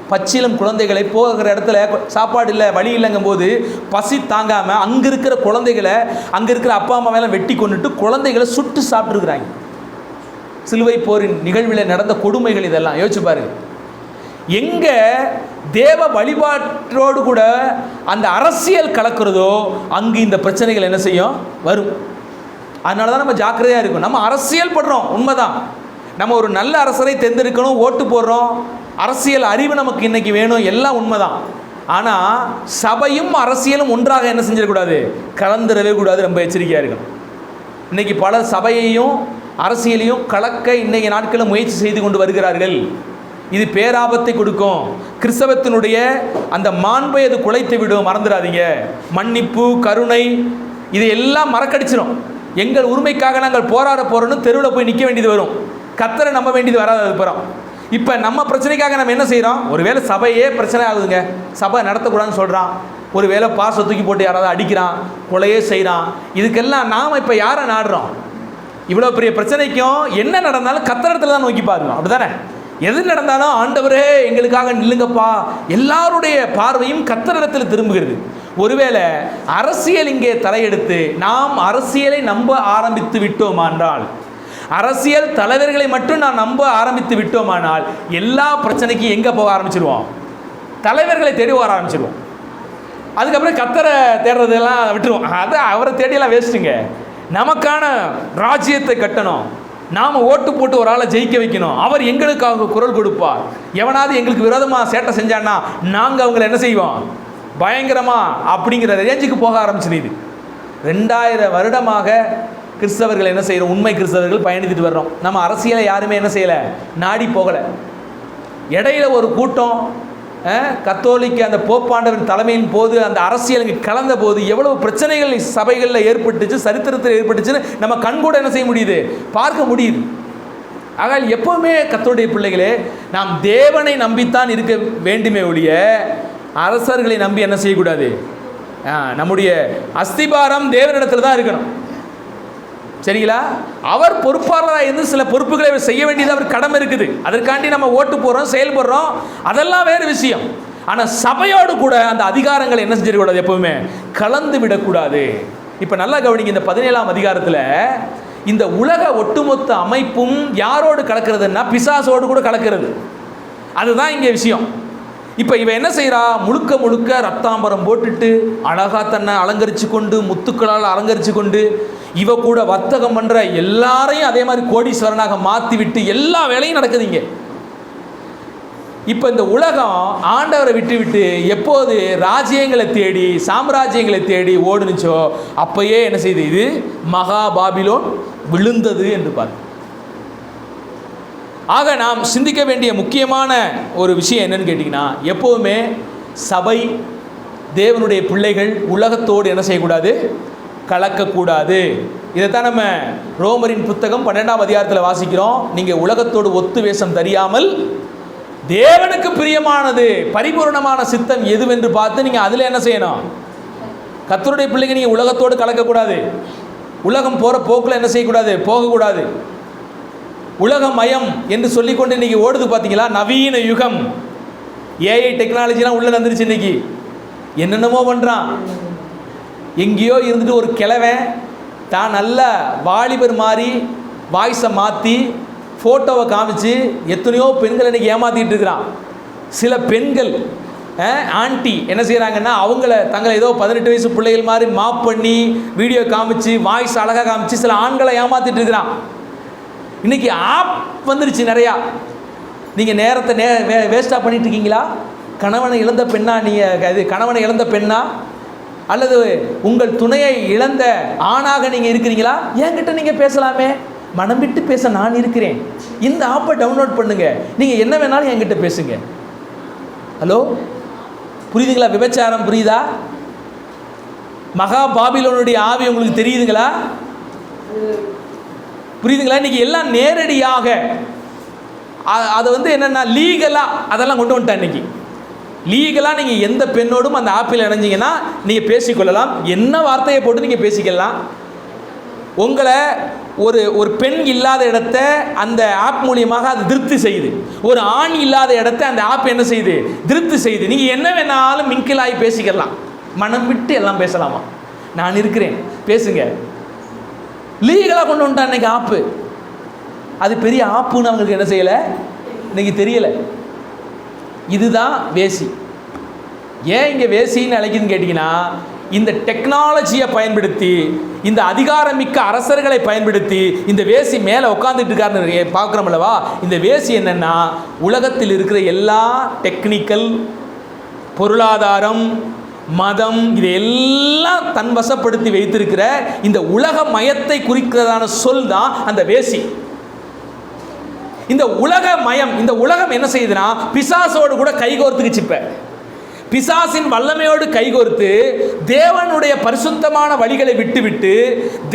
பச்சிலம் குழந்தைகளை போகிற இடத்துல சாப்பாடு இல்லை, வழி இல்லைங்கும் போது பசி தாங்காமல் அங்கே இருக்கிற குழந்தைகளை, அங்கே இருக்கிற அப்பா அம்மா மேலே வெட்டி கொண்டுட்டு குழந்தைகளை சுட்டு சாப்பிட்ருக்குறாங்க. சிலுவை போரின் நிகழ்வில் நடந்த கொடுமைகள் இதெல்லாம் யோசிச்சு பாருங்க. எங்கே தேவ வழிபாட்டோடு கூட அந்த அரசியல் கலக்கிறதோ அங்கு இந்த பிரச்சனைகள் என்ன செய்யும், வரும். அதனால தான் நம்ம ஜாக்கிரதையாக இருக்கும். நம்ம அரசியல் படுறோம், உண்மைதான். நம்ம ஒரு நல்ல அரசரை தேர்ந்தெடுக்கணும், ஓட்டு போடுறோம், அரசியல் அறிவு நமக்கு இன்றைக்கி வேணும், எல்லாம் உண்மைதான். ஆனால் சபையும் அரசியலும் ஒன்றாக என்ன செஞ்சிடக்கூடாது, கலந்துடவே கூடாது. ரொம்ப எச்சரிக்கையாக இருக்கணும். இன்றைக்கி பல சபையையும் அரசியலையும் கலக்க இன்றைய நாட்களில் முயற்சி செய்து கொண்டு வருகிறார்கள். இது பேராபத்தை கொடுக்கும். கிறிஸ்தவத்தினுடைய அந்த மாண்பை அது குலைத்து விடும், மறந்துடாதீங்க. மன்னிப்பு, கருணை, இது எல்லாம் மறக்கடிச்சிடும். எங்கள் உரிமைக்காக நாங்கள் போராட போகிறோன்னு தெருவில் போய் நிற்க வேண்டியது வரும், கர்த்தரை நம்ப வேண்டியது வராது. அதுக்கப்புறம் இப்போ நம்ம பிரச்சனைக்காக நம்ம என்ன செய்கிறோம், ஒருவேளை சபையே பிரச்சனை ஆகுதுங்க, சபை நடத்தக்கூடாதுன்னு சொல்கிறான், ஒருவேளை பாச தூக்கி போட்டு யாராவது அடிக்கிறான், கொலையே செய்கிறான், இதுக்கெல்லாம் நாம் இப்போ யாரை நாடுறோம்? இவ்வளோ பெரிய பிரச்சனைக்கும் என்ன நடந்தாலும் கர்த்தரிடத்தில் தான் நோக்கி பாருங்க, அப்படி தானே? எது நடந்தாலும் ஆண்டவரே எங்களுக்காக நில்லுங்கப்பா, எல்லாருடைய பார்வையும் கர்த்தரிடத்தில் திரும்புகிறது. ஒருவேளை அரசியல் இங்கே தலையெடுத்து நாம் அரசியலை நம்ப ஆரம்பித்து விட்டோமானால், அரசியல் தலைவர்களை மட்டும் நான் நம்ப ஆரம்பித்து விட்டோமானால் எல்லா பிரச்சனைக்கும் எங்கே போக ஆரம்பிச்சிருவோம், தலைவர்களை தேடி வர ஆரம்பிச்சிருவோம். அதுக்கப்புறம் கர்த்தரை தேடுறதெல்லாம் விட்டுருவோம். அது அவரை தேடியெல்லாம் வேஸ்ட்டுங்க. நமக்கான ராஜ்யத்தை கட்டணும், நாம் ஓட்டு போட்டு ஒரு ஆளை ஜெயிக்க வைக்கணும், அவர் எங்களுக்காக குரல் கொடுப்பார். எவனாவது எங்களுக்கு விரோதமாக சேட்டை செஞ்சான்னா நாங்கள் அவங்களை என்ன செய்வோம், பயங்கரமாக அப்படிங்கிற ரேஞ்சுக்கு போக ஆரம்பிச்சிருது. 2000 வருடமாக கிறிஸ்தவர்கள் என்ன செய்கிறோம், உண்மை கிறிஸ்தவர்கள் பயணித்துட்டு வர்றோம். நம்ம அரசியலை யாருமே என்ன செய்யலை, நாடி போகலை. இடையில ஒரு கூட்டம் கத்தோலிக்க அந்த போப்பாண்டவரின் தலைமையின் போது அந்த அரசியலுக்கு கலந்த போது எவ்வளவு பிரச்சனைகள் சபைகளில் ஏற்பட்டுச்சு, சரித்திரத்தில் ஏற்பட்டுச்சுன்னு நம்ம கண்கூட என்ன செய்ய முடியுது, பார்க்க முடியுது. ஆக எப்போவுமே கர்த்தருடைய பிள்ளைகளே, நாம் தேவனை நம்பித்தான் இருக்க வேண்டுமே ஒழிய அரசர்களை நம்பி என்ன செய்யக்கூடாது. நம்முடைய அஸ்திபாரம் தேவனிடத்தில் தான் இருக்கணும், சரிங்களா? அவர் பொறுப்பாளராக இருந்து சில பொறுப்புகளை செய்ய வேண்டியது அவர் கடமை இருக்குது. அதற்காண்டி நம்ம ஓட்டு போகிறோம், செயல்படுறோம், அதெல்லாம் வேறு விஷயம். ஆனால் சபையோடு கூட அந்த அதிகாரங்களை என்ன செஞ்சிடக்கூடாது, எப்பவுமே கலந்து விடக்கூடாது. இப்போ நல்லா கவனிங்க, இந்த 17ஆம் அதிகாரத்தில் இந்த உலக ஒட்டுமொத்த அமைப்பும் யாரோடு கலக்கிறதுன்னா பிசாசோடு கூட கலக்கிறது. அதுதான் இங்கே விஷயம். இப்போ இவன் என்ன செய்கிறா, முழுக்க முழுக்க ரத்தாம்பரம் போட்டுட்டு அழகா தன்னை அலங்கரித்து கொண்டு முத்துக்களால் அலங்கரித்து கொண்டு இவ கூட வர்த்தகம் பண்ணுற எல்லாரையும் அதே மாதிரி கோடீஸ்வரனாக மாற்றி விட்டு எல்லா வேலையும் நடக்குதுங்க. இப்போ இந்த உலகம் ஆண்டவரை விட்டு விட்டு எப்போது ராஜ்யங்களை தேடி சாம்ராஜ்யங்களை தேடி ஓடுனுச்சோ அப்பயே என்ன செய்து இது மகா பாபிலோன் விழுந்தது என்று பார்த்து. ஆக நாம் சிந்திக்க வேண்டிய முக்கியமான ஒரு விஷயம் என்னன்னு கேட்டிங்கன்னா, எப்போவுமே சபை தேவனுடைய பிள்ளைகள் உலகத்தோடு என்ன செய்யக்கூடாது, கலக்கக்கூடாது. இதைத்தான் நம்ம ரோமரின் புத்தகம் 12ஆம் அதிகாரத்தில் வாசிக்கிறோம். நீங்கள் உலகத்தோடு ஒத்து வேஷம் தெரியாமல் தேவனுக்கு பிரியமானது பரிபூர்ணமான சித்தம் எதுவென்று பார்த்து நீங்கள் அதில் என்ன செய்யணும். கர்த்தருடைய பிள்ளைங்க நீங்கள் உலகத்தோடு கலக்கக்கூடாது. உலகம் போகிற போக்கில் என்ன செய்யக்கூடாது, போகக்கூடாது. உலகமயம் என்று சொல்லிக்கொண்டு இன்றைக்கி ஓடுது பார்த்தீங்களா, நவீன யுகம். ஏஐ டெக்னாலஜிலாம் உள்ளே வந்துருச்சு. இன்றைக்கி என்னென்னமோ பண்ணுறான். எங்கேயோ இருந்துட்டு ஒரு கிழவன் தான் நல்ல வாலிபர் மாதிரி வாய்ஸை மாற்றி ஃபோட்டோவை காமிச்சு எத்தனையோ பெண்கள் இன்றைக்கி ஏமாற்றிட்டு இருக்கிறான். சில பெண்கள் ஆன்ட்டி என்ன செய்கிறாங்கன்னா, அவங்கள தங்களை ஏதோ 18 வயசு பிள்ளைகள் மாதிரி மாப் பண்ணி வீடியோ காமிச்சு வாய்ஸ் அழகாக காமிச்சு சில ஆண்களை ஏமாற்றிட்டு இருக்கிறான். இன்றைக்கி ஆப் வந்துருச்சு நிறையா. நீங்கள் நேரத்தை வேஸ்ட்டாக பண்ணிட்டு இருக்கீங்களா? கணவனை இழந்த பெண்ணா நீங்கள், இது கணவனை இழந்த பெண்ணா அல்லது உங்கள் துணையை இழந்த ஆணாக நீங்கள் இருக்கிறீங்களா? என்கிட்ட நீங்கள் பேசலாமே, மனம் விட்டு பேச நான் இருக்கிறேன். இந்த ஆப்பை டவுன்லோட் பண்ணுங்க, நீங்கள் என்ன வேணாலும் என்கிட்ட பேசுங்க. ஹலோ, புரியுதுங்களா? விபச்சாரம் புரியுதா? மகா பாபிலோனுடைய ஆவி உங்களுக்கு தெரியுதுங்களா? புரியுதுங்களா? இன்னைக்கு எல்லாம் நேரடியாக அதை வந்து என்னென்னா லீகலாக அதெல்லாம் கொண்டு வந்துட்டேன். இன்னைக்கு லீகலாக நீங்கள் எந்த பெண்ணோடும் அந்த ஆப்பில் இணைஞ்சிங்கன்னா நீங்கள் பேசிக்கொள்ளலாம். என்ன வார்த்தையை போட்டு நீங்கள் பேசிக்கலாம். உங்களை ஒரு பெண் இல்லாத இடத்த அந்த ஆப் மூலியமாக அது திருப்தி செய்யுது. ஒரு ஆண் இல்லாத இடத்த அந்த ஆப் என்ன செய்யுது, திருப்தி செய்யுது. நீங்கள் என்ன வேணாலும் மிங்கிலாகி பேசிக்கலாம். மனம் விட்டு எல்லாம் பேசலாமா? நான் இருக்கிறேன், பேசுங்க. லீகலாக கொண்டு வந்துட்டான் இன்னைக்கு ஆப்பு. அது பெரிய ஆப்புன்னு அவங்களுக்கு என்ன செய்யலை, இன்னைக்கு தெரியலை. இதுதான் வேசி. ஏன் இங்கே வேசின்னு அழைக்குதுன்னு கேட்டிங்கன்னா, இந்த டெக்னாலஜியை பயன்படுத்தி இந்த அதிகாரமிக்க அரசர்களை பயன்படுத்தி இந்த வேசி மேலே உட்காந்துட்டு இருக்காருன்னு பார்க்குறோம்லவா. இந்த வேசி என்னென்னா, உலகத்தில் இருக்கிற எல்லா டெக்னிக்கல், பொருளாதாரம், மதம் இதையெல்லாம் தன் வசப்படுத்தி வைத்திருக்கிற இந்த உலக மயத்தை குறிக்கிறதான சொல் தான் அந்த வேசி. இந்த உலக மயம், இந்த உலகம் என்ன செய்யுதுன்னா பிசாசோடு கூட கைகோர்த்துக்குச்சு. இப்போ பிசாசின் வல்லமையோடு கைகோர்த்து தேவனுடைய பரிசுத்தமான வழிகளை விட்டுவிட்டு,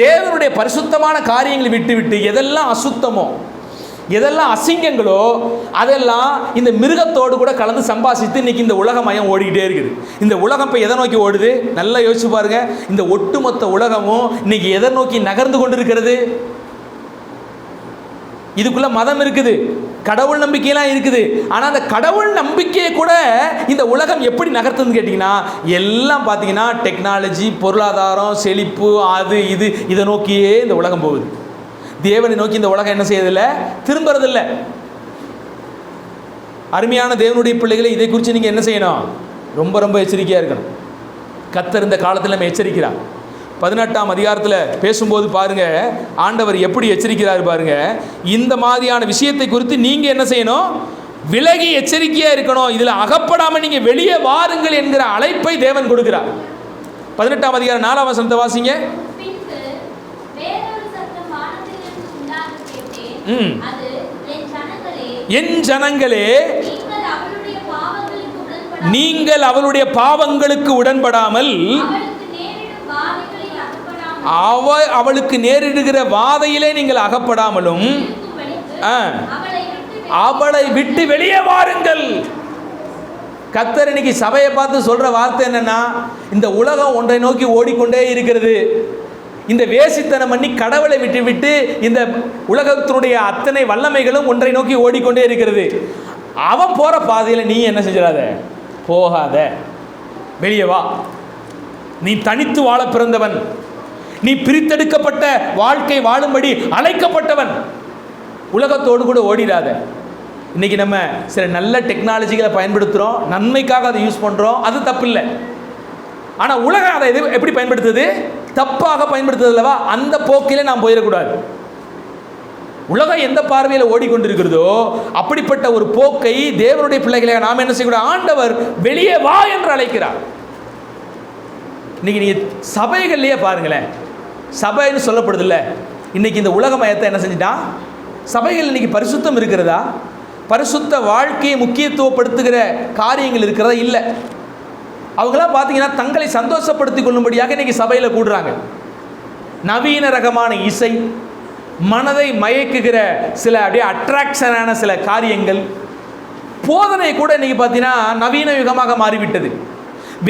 தேவனுடைய பரிசுத்தமான காரியங்களை விட்டுவிட்டு, எதெல்லாம் அசுத்தமோ எதெல்லாம் அசிங்கங்களோ அதெல்லாம் இந்த மிருகத்தோடு கூட கலந்து சம்பாசித்து இன்னைக்கு இந்த உலகமயம் ஓடிக்கிட்டே இருக்குது. இந்த உலகம் இப்போ எதை நோக்கி ஓடுது? நல்லா யோசிச்சு பாருங்க. இந்த ஒட்டுமொத்த உலகமும் இன்னைக்கு எதை நோக்கி நகர்ந்து கொண்டிருக்கிறது? இதுக்குள்ள மதம் இருக்குது, கடவுள் நம்பிக்கையெல்லாம் இருக்குது. ஆனால் அந்த கடவுள் நம்பிக்கையை கூட இந்த உலகம் எப்படி நகர்த்துதுன்னு கேட்டிங்கன்னா, எல்லாம் பார்த்தீங்கன்னா டெக்னாலஜி, பொருளாதாரம், செழிப்பு, அது இது இதை நோக்கியே இந்த உலகம் போகுது. தேவனை நோக்கி இந்த உலகம் என்ன செய்யறதில்லை, திரும்புறதில்லை. அருமையான தேவனுடைய பிள்ளைகளை, இதை குறித்து நீங்கள் என்ன செய்யணும்? ரொம்ப ரொம்ப எச்சரிக்கையாக இருக்கணும். கர்த்தர் இந்த காலத்தில் நம்ம எச்சரிக்கிறார். 18ஆம் அதிகாரத்தில் பேசும்போது பாருங்க, ஆண்டவர் எப்படி எச்சரிக்கிறார் பாருங்க. இந்த மாதிரியான விஷயத்தை குறித்து நீங்க என்ன செய்யணும்? விலகி எச்சரிக்கையா இருக்கணும். இதுல அகப்படாம நீங்க வெளியே வாருங்கள் என்கிற அழைப்பை தேவன் கொடுக்கிறார். 18ஆம் அதிகாரம் 4ஆம் வசனத்தை வாசிங்க. என் ஜனங்களே, நீங்கள் அவளுடைய பாவங்களுக்கு உடன்படாமல் அவளுக்கு நேரிடுகிற வாதையிலே நீங்கள் அகப்படாமலும் அவளை விட்டு வெளியே வாருங்கள். கர்த்தர் இன்னைக்கு சபையை பார்த்து சொல்ற வார்த்தை என்னன்னா, இந்த உலகம் ஒன்றை நோக்கி ஓடிக்கொண்டே இருக்கிறது. இந்த வேசித்தனம் பண்ணி கடவுளை விட்டு விட்டு இந்த உலகத்தினுடைய அத்தனை வல்லமைகளும் ஒன்றை நோக்கி ஓடிக்கொண்டே இருக்கிறது. அவன் போற பாதையில் நீ என்ன செஞ்சிடாத, போகாத, வெளியே வா. நீ தனித்து வாழ பிறந்தவன், நீ பிரித்தெடுக்கப்பட்ட வாழ்க்கை வாழும்படி அழைக்கப்பட்டவன். உலகத்தோடு கூட ஓடிடாத. இன்றைக்கி நம்ம சில நல்ல டெக்னாலஜிகளை பயன்படுத்துகிறோம், நன்மைக்காக அதை யூஸ் பண்ணுறோம், அது தப்பு இல்லை. ஆனால் உலகம் அதை எப்படி பயன்படுத்துது? தப்பாக பயன்படுத்துது அல்லவா? அந்த போக்கிலே நாம் போயிடக்கூடாது. உலகம் எந்த பார்வையில் ஓடிக்கொண்டிருக்கிறதோ அப்படிப்பட்ட ஒரு போக்கை தேவனுடைய பிள்ளைகளை நாம் என்ன செய்யக்கூடாது? ஆண்டவர் வெளியே வா என்று அழைக்கிறார். இன்னைக்கு நீங்கள் சபைகள்லேயே பாருங்களேன், சபைன்னு சொல்லப்படுது இல்லை, இன்னைக்கு இந்த உலக மயத்தை என்ன செஞ்சுட்டான்? சபைகள் இன்னைக்கு பரிசுத்தம் இருக்கிறதா? பரிசுத்த வாழ்க்கையை முக்கியத்துவப்படுத்துகிற காரியங்கள் இருக்கிறதா? இல்லை. அவங்களாம் பார்த்தீங்கன்னா தங்களை சந்தோஷப்படுத்திக் கொள்ளும்படியாக இன்னைக்கு சபையில் கூடுறாங்க. நவீன ரகமான இசை, மனதை மயக்குகிற சில அப்படியே அட்ராக்ஷனான சில காரியங்கள், போதனை கூட இன்னைக்கு பார்த்தீங்கன்னா நவீன யுகமாக மாறிவிட்டது.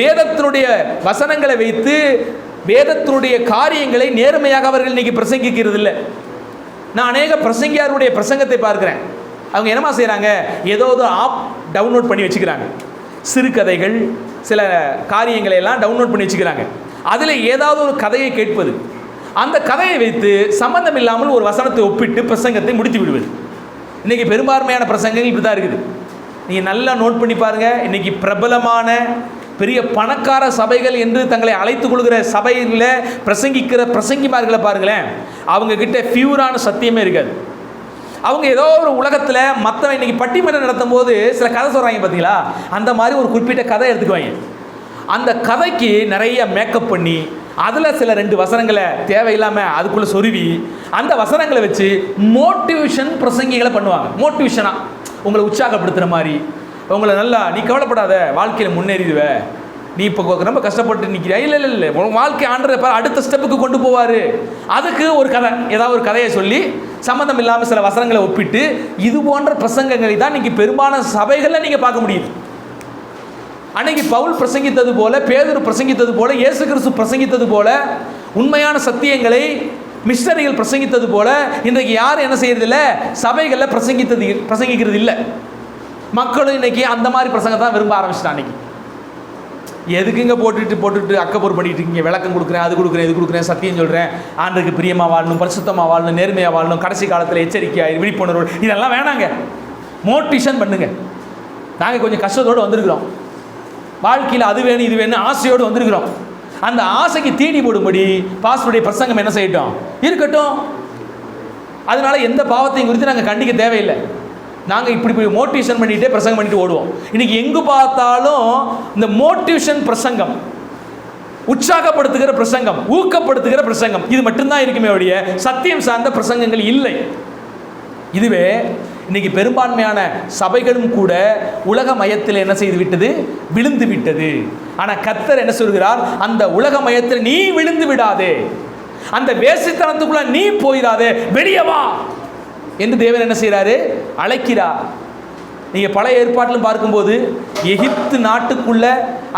வேதத்தினுடைய வசனங்களை வைத்து வேதத்தினுடைய காரியங்களை நேர்மையாக அவர்கள் இன்னைக்கு பிரசங்கிக்கிறது இல்லை. நான் அநேக பிரசங்கியாருடைய பிரசங்கத்தை பார்க்கிறேன். அவங்க என்னமா செய்கிறாங்க? ஏதோ ஆப் டவுன்லோட் பண்ணி வச்சுக்கிறாங்க, சிறுகதைகள், சில காரியங்களை எல்லாம் டவுன்லோட் பண்ணி வச்சுக்கிறாங்க. அதில் ஏதாவது ஒரு கதையை கேட்பது, அந்த கதையை வைத்து சம்பந்தம் இல்லாமல் ஒரு வசனத்தை ஒப்பிட்டு பிரசங்கத்தை முடித்து விடுவது. இன்றைக்கி பெரும்பான்மையான பிரசங்கங்கள் இப்படி தான் இருக்குது. நீங்கள் நல்லா நோட் பண்ணி பாருங்கள். இன்றைக்கி பிரபலமான பெரிய பணக்கார சபைகள் என்று தங்களை அழைத்துக் கொள்கிற சபையில் பிரசங்கிக்கிற பிரசங்கிமார்களை பாருங்களேன், அவங்கக்கிட்ட பியூரான சத்தியமே இருக்காது. அவங்க ஏதோ ஒரு உலகத்தில் மற்றவன் இன்றைக்கி பட்டிமன்றம் நடத்தும் போது சில கதை சொல்கிறாங்க பார்த்தீங்களா, அந்த மாதிரி ஒரு குறிப்பிட்ட கதை எடுத்துக்குவாங்க. அந்த கதைக்கு நிறைய மேக்கப் பண்ணி அதில் சில 2 வசனங்களை தேவையில்லாமல் அதுக்குள்ளே சொருவி அந்த வசனங்களை வச்சு மோட்டிவேஷன் பிரசங்கிகளை பண்ணுவாங்க. மோட்டிவேஷனாக உங்களை உற்சாகப்படுத்துகிற மாதிரி, உங்களை நல்லா நீ கவலைப்படாத, வாழ்க்கையில் முன்னேறிடுவ, நீ இப்போ ரொம்ப கஷ்டப்பட்டு நிற்கிறியா, இல்லை இல்லை இல்லை உன் வாழ்க்கை ஆண்டரை அடுத்த ஸ்டெப்புக்கு கொண்டு போவார். அதுக்கு ஒரு கதை, ஏதாவது ஒரு கதையை சொல்லி சம்மந்தம் இல்லாமல் சில வசனங்களை ஒப்பிட்டு இது போன்ற பிரசங்கங்களை தான் இன்றைக்கி பெரும்பாலான சபைகளில் நீங்கள் பார்க்க முடியுது. அன்னைக்கு பவுல் பிரசங்கித்தது போல, பேதுரு பிரசங்கித்தது போல, இயேசு கிறிஸ்து பிரசங்கித்தது போல, உண்மையான சத்தியங்களை மிஷனரிகள் பிரசங்கித்தது போல இன்றைக்கு யாரும் என்ன செய்யறதில்ல? சபைகளில் பிரசங்கிக்கிறது இல்லை. மக்களும் இன்னைக்கு அந்த மாதிரி பிரசங்கத்தை தான் விரும்ப ஆரம்பிச்சிட்டான். அன்னைக்கு எதுக்குங்க போட்டுட்டு அக்கப்பூர் பண்ணிட்டு இருக்கீங்க? விளக்கம் கொடுக்குறேன், அது கொடுக்குறேன், இது கொடுக்குறேன், சத்தியம் சொல்கிறேன், ஆண்டுக்கு பிரியமாக வாழணும், பரிசுத்தமாக வாழணும், நேர்மையாக வாழணும், கடைசி காலத்தில் எச்சரிக்கையாக விழிப்புணர்வு, இதெல்லாம் வேணாங்க. மோட்டிவேஷன் பண்ணுங்க. நாங்கள் கொஞ்சம் கஷ்டத்தோடு வந்திருக்கிறோம், வாழ்க்கையில் அது வேணும் இது வேணும் ஆசையோடு வந்திருக்கிறோம். அந்த ஆசைக்கு தீனி போடும்படி பாஸ்டருடைய பிரசங்கம் என்ன செய்யட்டும்? இருக்கட்டும். அதனால எந்த பாவத்தையும் குறித்து நாங்கள் கண்டிக்க தேவையில்லை. நாங்கள் இப்படி மோட்டிவேஷன் பண்ணிகிட்டே பிரசங்கம் பண்ணிட்டு ஓடுவோம். இன்றைக்கி எங்கு பார்த்தாலும் இந்த மோட்டிவேஷன் பிரசங்கம், உற்சாகப்படுத்துகிற பிரசங்கம், ஊக்கப்படுத்துகிற பிரசங்கம், இது மட்டும்தான் இருக்குமே ஒழிய சத்தியம் சார்ந்த பிரசங்கங்கள் இல்லை. இதுவே இன்னைக்கு பெரும்பான்மையான சபைகளும் கூட உலக மயத்தில் என்ன செய்து விட்டது? விழுந்து விட்டது. ஆனால் கர்த்தர் என்ன சொல்கிறார்? அந்த உலக மயத்தில் நீ விழுந்து விடாதே, அந்த வேசித்தனத்துக்குள்ள நீ போயிடாதே, வெளியே வா என்று தேவன் என்ன செய்கிறாரு? அழைக்கிறார். நீங்கள் பழைய ஏற்பாட்டிலும் பார்க்கும்போது எகிப்து நாட்டுக்குள்ள,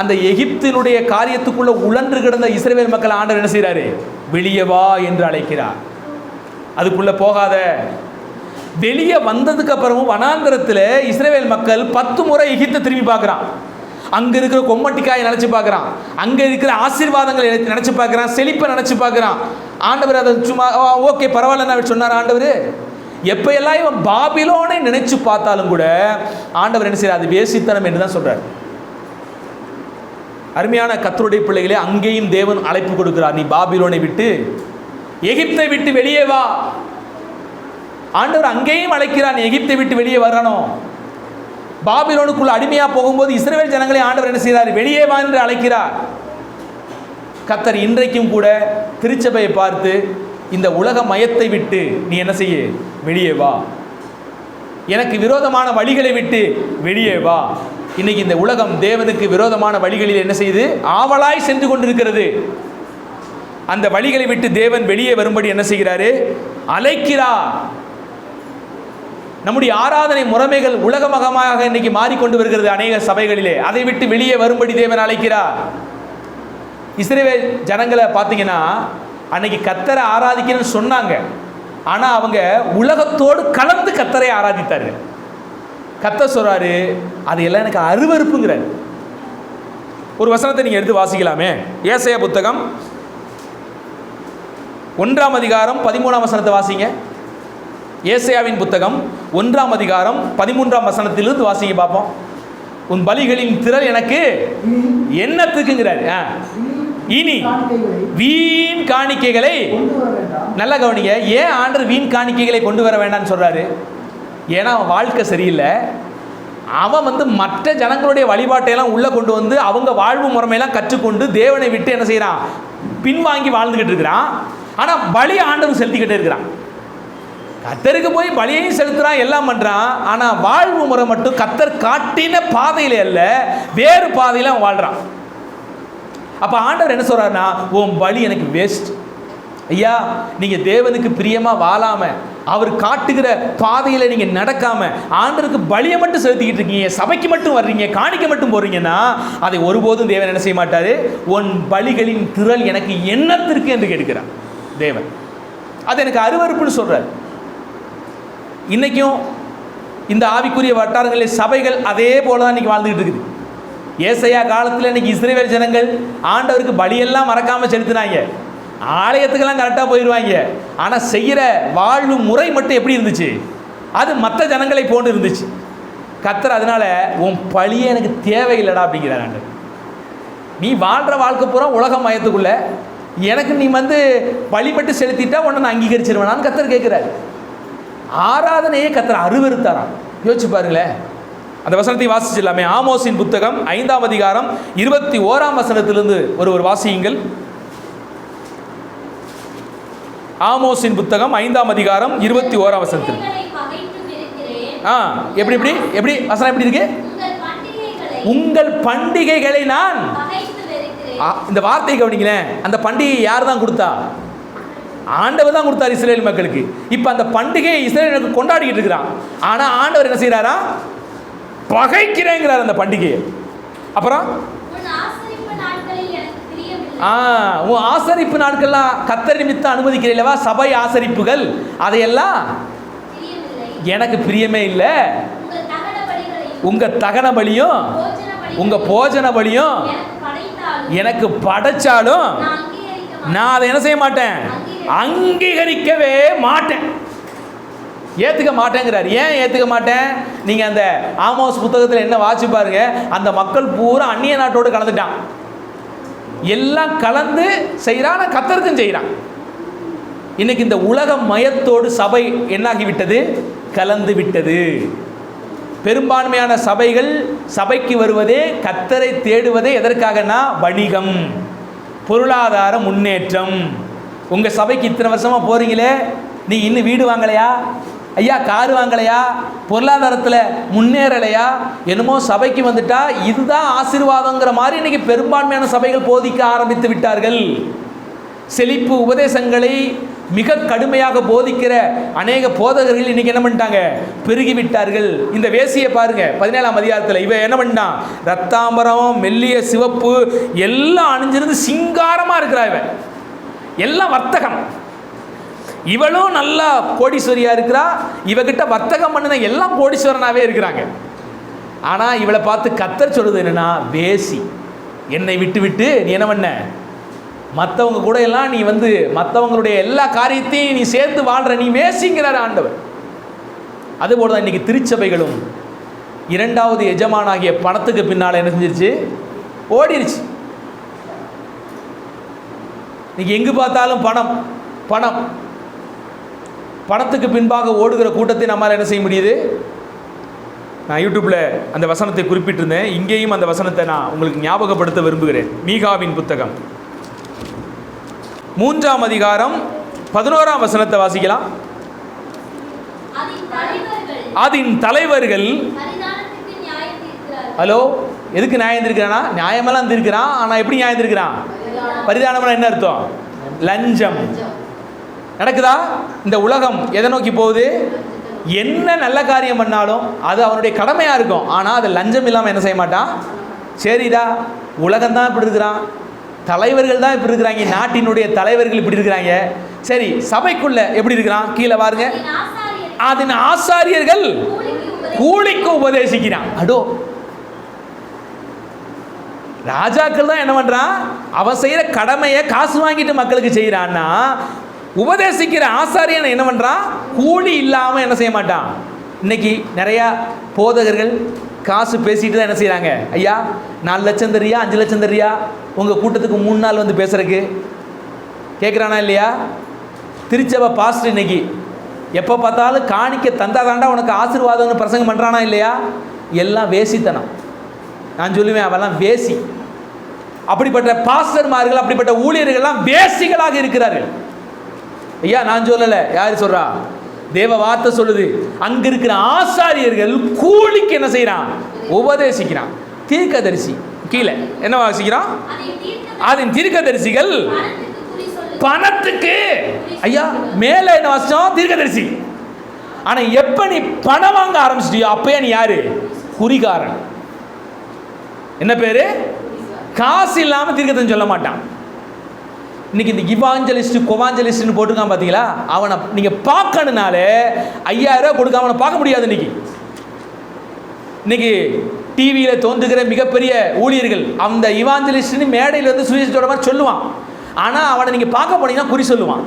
அந்த எகிப்தினுடைய காரியத்துக்குள்ள உழன்று கிடந்த இஸ்ரவேல் மக்கள் ஆண்டவர் என்ன செய்கிறாரு? வெளியே வா என்று அழைக்கிறார். அதுக்குள்ளே போகாத. வெளியே வந்ததுக்கு அப்புறமும் வனாந்தரத்தில் இஸ்ரவேல் மக்கள் 10 முறை எகிப்தை திரும்பி பார்க்குறான். அங்கே இருக்கிற கொம்மட்டிக்காயை நினச்சி பார்க்குறான், அங்கே இருக்கிற ஆசீர்வாதங்களை நினச்சி பார்க்குறான், செழிப்பை நினச்சி பார்க்குறான். ஆண்டவர் அதை சும்மா ஓகே பரவாயில்லன்னு சொன்னார். ஆண்டவர் எப்போ எல்லாம் இவன் பாபிலோனை நினைச்சு பார்த்தாலும் கூட ஆண்டவர் என்ன செய்யறார்? அது வேசித்தனம் என்று தான் சொல்றார். அருமையான கர்த்தருடைய பிள்ளைகளே, அங்கேயும் தேவன் அழைப்பு கொடுக்கிறார். நீ பாபிலோனை விட்டு, எகிப்தை விட்டு வெளியே வா. ஆண்டவர் அங்கேயும் அழைக்கிறார், நீ எகிப்தை விட்டு வெளியே வரணும். பாபிலோனுக்குள்ள அடிமையா போகும்போது இஸ்ரவேல் ஜனங்களை ஆண்டவர் என்ன செய்கிறார்? வெளியே வா என்று அழைக்கிறார். கர்த்தர் இன்றைக்கும் கூட திருச்சபையை பார்த்து இந்த உலக மயத்தை விட்டு நீ என்ன செய்ய? வெளியே வா. எனக்கு விரோதமான வழிகளை விட்டு வெளியே வா. இன்னைக்கு இந்த உலகம் தேவனுக்கு விரோதமான வழிகளில் என்ன செய்யுது? ஆவலாய் சென்று கொண்டிருக்கிறது. அந்த வழிகளை விட்டு தேவன் வெளியே வரும்படி என்ன செய்கிறாரு? அழைக்கிறார். நம்முடைய ஆராதனை முறைமைகள் உலகமகமாக இன்னைக்கு மாறிக்கொண்டு வருகிறது அநேக சபைகளிலே. அதை விட்டு வெளியே வரும்படி தேவன் அழைக்கிறார். இஸ்ரவேல் ஜனங்களை பார்த்தீங்கன்னா அன்னைக்கு கர்த்தரை ஆராதிக்கணும்னு சொன்னாங்க, ஆனால் அவங்க உலகத்தோடு கலந்து கர்த்தரை ஆராதித்தாரு. கர்த்தர் சொல்றாரு, அது எல்லாம் எனக்கு அருவருப்புங்கிறார். ஒரு வசனத்தை நீங்க எடுத்து வாசிக்கலாமே. ஏசாயா புத்தகம் 1 அதிகாரம் 13 வசனத்தை வாசிங்க. ஏசாயாவின் புத்தகம் 1ஆம் அதிகாரம் 13ஆம் வசனத்திலிருந்து வாசிங்க பார்ப்போம். உன் பலிகளின் திரள் எனக்கு என்னத்துக்குங்கிறாரு. இனி வீண் காணிக்கைகளை, நல்லா கவனிங்க, ஏன் ஆண்டவர் வீண் காணிக்கைகளை கொண்டு வர வேண்டாம்னு சொல்றாரு? ஏன்னா அவன் வாழ்க்கை சரியில்லை. அவன் மற்ற ஜனங்களுடைய வழிபாட்டையெல்லாம் உள்ளே கொண்டு வந்து அவங்க வாழ்வு முறைமையெல்லாம் கற்றுக்கொண்டு தேவனை விட்டு என்ன செய்கிறான், பின்வாங்கி வாழ்ந்துக்கிட்டு இருக்கிறான். ஆனால் பலி ஆண்டவர் செலுத்திக்கிட்டே இருக்கிறான். கத்தருக்கு போய் பலியையும் செலுத்துறான், எல்லாம் பண்ணுறான். ஆனால் வாழ்வு முறை மட்டும் கத்தர் காட்டின பாதையில் அல்ல, வேறு பாதையில் அவன் வாழ்கிறான். அப்போ ஆண்டவர் என்ன சொல்கிறாருன்னா, உன் பலி எனக்கு வேஸ்ட் ஐயா. நீங்கள் தேவனுக்கு பிரியமாக வாழாமல் அவர் காட்டுகிற பாதையில் நீங்கள் நடக்காமல் ஆண்டவருக்கு பலியை மட்டும் செலுத்திக்கிட்டு இருக்கீங்க, சபைக்கு மட்டும் வர்றீங்க, காணிக்க மட்டும் போடுறீங்கன்னா அதை ஒருபோதும் தேவன் என்ன செய்ய மாட்டார். உன் பலிகளின் திரள் எனக்கு என்னத்திற்கு என்று கேட்கிறார் தேவன். அது எனக்கு அருவருப்புன்னு சொல்கிறார். இன்றைக்கும் இந்த ஆவிக்குரிய வட்டாரங்களில் சபைகள் அதே போல தான் இன்றைக்கி வாழ்ந்துக்கிட்டு இருக்குது. ஏசையா காலத்தில் இன்றைக்கி இஸ்ரவேல் ஜனங்கள் ஆண்டவருக்கு பலியெல்லாம் மறக்காமல் செலுத்தினாங்க, ஆலயத்துக்கெல்லாம் கரெக்டாக போயிடுவாங்க. ஆனால் செய்கிற வாழ்வு முறை மட்டும் எப்படி இருந்துச்சு, அது மற்ற ஜனங்களை போன்று இருந்துச்சு. கர்த்தர் அதனால் உன் பழியே எனக்கு தேவையில்லைடா அப்படிங்கிறார் ஆண்டவர். நீ வாழ்கிற வாழ்க்கை பூரா உலக மயத்துக்குள்ளே எனக்கு நீ பழி மட்டும் செலுத்திட்டா உன்னை நான் அங்கீகரிச்சிருவேனான்னு கர்த்தர் கேட்குறாரு. ஆராதனையே கர்த்தர் அருவருத்தாராம். யோசிச்சு பாருங்களேன். அந்த வசனத்தை வாசிச்சிடலாமே. ஆமோஸின் புத்தகம் 5ஆம் அதிகாரம் 21ஆம் வசனத்திலிருந்து ஒரு வாசியுங்கள். ஆமோஸின் புத்தகம் 5ஆம் அதிகாரம் 21ஆம் வசனத்தில் எப்படி எப்படி எப்படி வசனம் எப்படி இருக்கு? உங்கள் பண்டிகைகளை நான், இந்த வார்த்தையை கவனிங்களேன். அந்த பண்டிகை யார் தான் கொடுத்தா? ஆண்டவர் தான் கொடுத்தார் இஸ்ரேல் மக்களுக்கு. இப்போ அந்த பண்டிகையை இஸ்ரேலுக்கு கொண்டாடிக்கிட்டு இருக்கிறான். ஆனால் ஆண்டவர் என்ன செய்கிறாரா? பகைக்கிறேங்கிறார் அந்த பண்டிகையை. அப்புறம் உன் ஆசரிப்பு நாட்கள்லாம் கர்த்தர் நிமித்தம் அனுமதிக்கிறீங்களவா? சபை ஆசரிப்புகள் அதையெல்லாம் எனக்கு பிரியமே இல்லை. உங்க தகன பலியும் உங்க போஜன பலியும் எனக்கு படைச்சாலும் நான் அதை என்ன செய்ய மாட்டேன், அங்கீகரிக்கவே மாட்டேன், ஏற்றுக்க மாட்டேங்கிறார். ஏன் ஏற்றுக்க மாட்டேன்? நீங்கள் அந்த ஆமோஸ் புத்தகத்தில் என்ன வாசி பாருங்க. அந்த மக்கள் பூரா அந்நிய நாட்டோடு கலந்துட்டான். எல்லாம் கலந்து செய்கிறான், கர்த்தருக்கும் செய்கிறான். இன்னைக்கு இந்த உலக மயத்தோடு சபை என்னாகிவிட்டது? கலந்து விட்டது. பெரும்பான்மையான சபைகள் சபைக்கு வருவதே, கர்த்தரை தேடுவதே எதற்காகனா வணிகம், பொருளாதார முன்னேற்றம். உங்கள் சபைக்கு இத்தனை வருஷமாக போகிறீங்களே, நீ இன்னும் வீடு வாங்கலையா ஐயா, காரு வாங்கலையா, பொருளாதாரத்தில் முன்னேறலையா, என்னமோ சபைக்கு வந்துட்டா இதுதான் ஆசீர்வாதங்கிற மாதிரி இன்றைக்கி பெரும்பான்மையான சபைகள் போதிக்க ஆரம்பித்து விட்டார்கள். செழிப்பு உபதேசங்களை மிக கடுமையாக போதிக்கிற அநேக போதகர்கள் இன்றைக்கி என்ன பண்ணிட்டாங்க, பெருகிவிட்டார்கள். இந்த வேசியை பாருங்க 17ஆம் அதிகாரத்தில் இவன் என்ன பண்ணிட்டான், ரத்தாம்பரம் மெல்லிய சிவப்பு எல்லாம் அணிஞ்சிருந்து சிங்காரமாக இருக்கிறா. இவன் எல்லாம் வர்த்தகம். இவளும் நல்லா கோடீஸ்வரியாக இருக்கிறா. இவகிட்ட வர்த்தகம் பண்ணின எல்லாம் கோடீஸ்வரனாகவே இருக்கிறாங்க. ஆனால் இவளை பார்த்து கர்த்தர் சொல்லுது என்னன்னா, வேசி, என்னை விட்டு விட்டு நீ என்ன பண்ண, மற்றவங்க கூட எல்லாம் நீ மற்றவங்களுடைய எல்லா காரியத்தையும் நீ சேர்த்து வாழ்கிற, நீ வேசிங்கிறார் ஆண்டவர். அதுபோல தான் இன்றைக்கி திருச்சபைகளும் இரண்டாவது எஜமானாகிய பணத்துக்கு பின்னால் என்ன செஞ்சிருச்சு, ஓடிருச்சு. இன்னைக்கு எங்கு பார்த்தாலும் பணம் பணம். பணத்துக்கு பின்பாக ஓடுகிற கூட்டத்தை நம்மால் என்ன செய்ய முடியுது? நான் யூடியூப்பில் அந்த வசனத்தை குறிப்பிட்டிருந்தேன். இங்கேயும் அந்த வசனத்தை நான் உங்களுக்கு ஞாபகப்படுத்த விரும்புகிறேன். மீகாவின் புத்தகம் 3ஆம் அதிகாரம் 11ஆம் வசனத்தை வாசிக்கலாம். அதன் தலைவர்கள் ஹலோ எதுக்கு நியாயம் இருக்கிறானா? நியாயமெல்லாம் இருக்கிறான். ஆனால் எப்படி நியாயம் இருக்கிறான்? பரிதானம்னா என்ன அர்த்தம்? லஞ்சம். நடக்குதா? இந்த உலகம் எதை நோக்கி போகுது? என்ன நல்ல காரியம் பண்ணாலும் அது அவனுடைய கடமையாக இருக்கும். ஆனால் அது லஞ்சம் இல்லாமல் என்ன செய்ய மாட்டான். சரிடா, உலகம் தான் இப்படி இருக்கிறான், தலைவர்கள் தான் இப்படி இருக்கிறாங்க, நாட்டினுடைய தலைவர்கள் இப்படி இருக்கிறாங்க. சரி, சபைக்குள்ள எப்படி இருக்கிறான்? கீழே பாருங்க. அதன் ஆசாரியர்கள் கூலிக்கு உபதேசிக்கிறான். அடோ, ராஜாக்கள் தான் என்ன பண்றான், அவன் செய்யற கடமையை காசு வாங்கிட்டு மக்களுக்கு செய்யறான்னா, உபதேசிக்கிற ஆசாரியன் என்ன பண்றான், கூலி இல்லாம என்ன செய்ய மாட்டான், இன்னைக்கு நிறையா போதகர்கள் காசு பேசிட்டு தான் என்ன செய்கிறாங்க, ஐயா 4 லட்சம் தரியா 5 லட்சம் தரியா உங்கள் கூட்டத்துக்கு 3 நாள் வந்து பேசுறதுக்கு கேட்குறானா இல்லையா? திருச்சபை பாஸ்டர் இன்னைக்கு எப்போ பார்த்தாலும் காணிக்க தந்தாதாண்டா உனக்கு ஆசீர்வாதம்னு பிரசங்கம் பண்ணுறானா இல்லையா? எல்லாம் வேசித்தனம். நான் சொல்லுவேன் அவெல்லாம் வேசி. அப்படிப்பட்ட பாஸ்டர்மார்கள் அப்படிப்பட்ட ஊழியர்கள்லாம் வேசிகளாக இருக்கிறார்கள். ஐயா நான் சொல்லலை, யார் சொல்கிறா? தேவ வார்த்தை சொல்லுது. அங்க இருக்கிற ஆசாரியர்கள் கூலிக்கு என்ன செய்யறான்? உபதேசிக்கிறான். தீர்க்கதரிசி கீழே என்ன வாசிக்கிறான்? அதன் தீர்க்கதரிசிகள் பணத்துக்கு. ஐயா மேல என்ன வாசிச்சோம்? தீர்க்கதரிசி. ஆனா எப்ப நீ பணம் வாங்க ஆரம்பிச்சிட்டியோ அப்பயே நீ யாரு? குறிகாரன். என்ன பேரு? காசு இல்லாம தீர்க்கதரிசி சொல்ல மாட்டான். இன்னைக்கு இந்த இவாஞ்சலிஸ்ட் கொவாஞ்சலிஸ்ட்னு போட்டுருக்கான் பார்த்தீங்களா? அவனை நீங்கள் பார்க்கணுனாலே 5000 ரூபா கொடுக்க அவனை பார்க்க முடியாது. இன்னைக்கு டிவியில் தோன்றுகிற மிகப்பெரிய ஊழியர்கள் அந்த இவாஞ்சலிஸ்ட்னு மேடையில் வந்து சுவிசேஷத்தோட மாதிரி சொல்லுவான். ஆனால் அவனை நீங்கள் பார்க்க போனீங்கன்னா குறி சொல்லுவான்.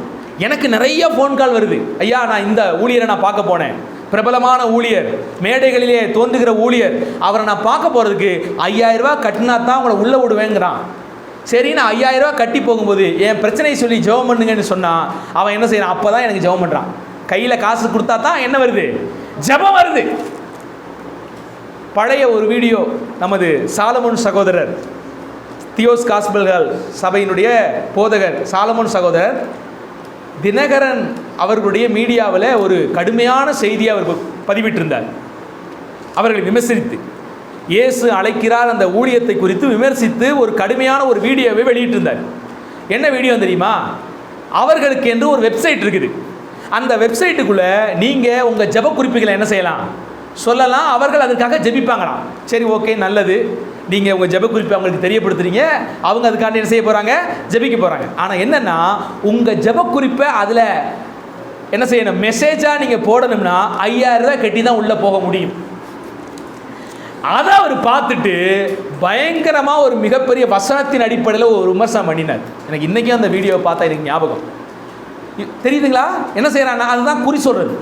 எனக்கு நிறைய ஃபோன் கால் வருது. ஐயா நான் இந்த ஊழியரை நான் பார்க்க போனேன், பிரபலமான ஊழியர், மேடைகளிலே தோன்றுகிற ஊழியர், அவரை நான் பார்க்க போகிறதுக்கு 5000 ரூபா கட்டினா தான் உங்களை உள்ளே விடுவேங்கிறான். சரி நான் 5000 ரூபா கட்டி போகும்போது என் பிரச்சனையை சொல்லி ஜெபம் பண்ணுங்கன்னு சொன்னால் அவன் என்ன செய்யறான்? அப்போ தான் எனக்கு ஜெபம் பண்ணுறான். கையில் காசு கொடுத்தா தான் என்ன வருது? ஜெபம் வருது. பழைய ஒரு வீடியோ நமது சாலமோன் சகோதரர், தியோஸ் காஸ்பல்கள் சபையினுடைய போதகர் சாலமோன் சகோதரர் தினகரன் அவர்களுடைய மீடியாவில் ஒரு கடுமையான செய்தியை அவர் பதிவிட்டிருந்தார். அவர்களை விமர்சித்து இயேசு அழைக்கிறார் அந்த ஊழியத்தை குறித்து விமர்சித்து ஒரு கடுமையான ஒரு வீடியோவை வெளியிட்டிருந்தார். என்ன வீடியோ தெரியுமா? அவர்களுக்கு என்று ஒரு வெப்சைட் இருக்குது. அந்த வெப்சைட்டுக்குள்ளே நீங்கள் உங்கள் ஜெப குறிப்புகளை என்ன செய்யலாம்? சொல்லலாம். அவர்கள் அதுக்காக ஜெபிப்பாங்களாம். சரி ஓகே நல்லது, நீங்கள் உங்கள் ஜெப குறிப்பை அவங்களுக்கு தெரியப்படுத்துறீங்க, அவங்க அதுக்காண்டி என்ன செய்ய போகிறாங்க? ஜெபிக்க போகிறாங்க. ஆனால் என்னென்னா உங்கள் ஜெப குறிப்பை அதில் என்ன செய்யணும்? மெசேஜாக நீங்கள் போடணும்னா 5000 ரூபா கட்டி தான் உள்ளே போக முடியும். அதை அவர் பார்த்துட்டு பயங்கரமாக ஒரு மிகப்பெரிய வசனத்தின் அடிப்படையில் ஒரு விமர்சனம் பண்ணினார். எனக்கு இன்றைக்கும் அந்த வீடியோவை பார்த்தா எனக்கு ஞாபகம் தெரியுதுங்களா? என்ன செய்கிறான்னா அதுதான் குறி சொல்கிறது.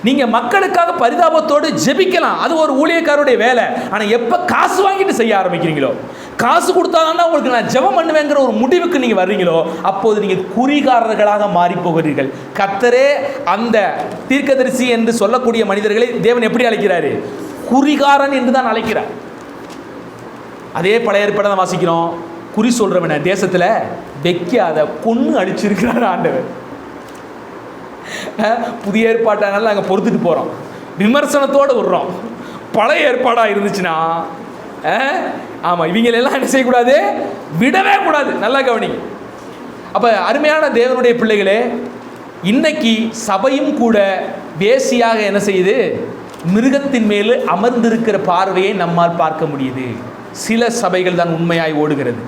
நீங்கள் மக்களுக்காக பரிதாபத்தோடு ஜெபிக்கலாம், அது ஒரு ஊழியக்காரருடைய வேலை. ஆனால் எப்போ காசு வாங்கிட்டு செய்ய ஆரம்பிக்கிறீங்களோ, காசு கொடுத்தாதான் உங்களுக்கு நான் ஜெபம் பண்ணுவேங்கிற ஒரு முடிவுக்கு நீங்கள் வர்றீங்களோ, அப்போது நீங்கள் குறிகாரர்களாக மாறி போகிறீர்கள். கர்த்தரே அந்த தீர்க்கதரிசி என்று சொல்லக்கூடிய மனிதர்களை தேவன் எப்படி அழைக்கிறாரு? குறிகாரன் என்று தான் அழைக்கிறார். அதே பழைய ஏற்பாடை தான் வாசிக்கிறோம். குறி சொல்றவனை தேசத்தில் வைக்காத கொன்னு அடிச்சிருக்கிறார் ஆண்டவர். புதிய ஏற்பாட்டானால நாங்கள் பொறுத்துட்டு போகிறோம், விமர்சனத்தோடு விடுறோம். பழைய ஏற்பாடாக இருந்துச்சுன்னா ஆமாம் இவங்களெல்லாம் என்ன செய்யக்கூடாது? விடவே கூடாது. நல்லா கவனி. அப்போ அருமையான தேவனுடைய பிள்ளைகளே, இன்னைக்கு சபையும் கூட வேசியாக என்ன செய்யுது? மிருகத்தின் மேல் அமர்ந்திருக்கிற பார்வையை நம்மால் பார்க்க முடியுது. சில சபைகள் தான் உண்மையாய் ஓடுகிறது.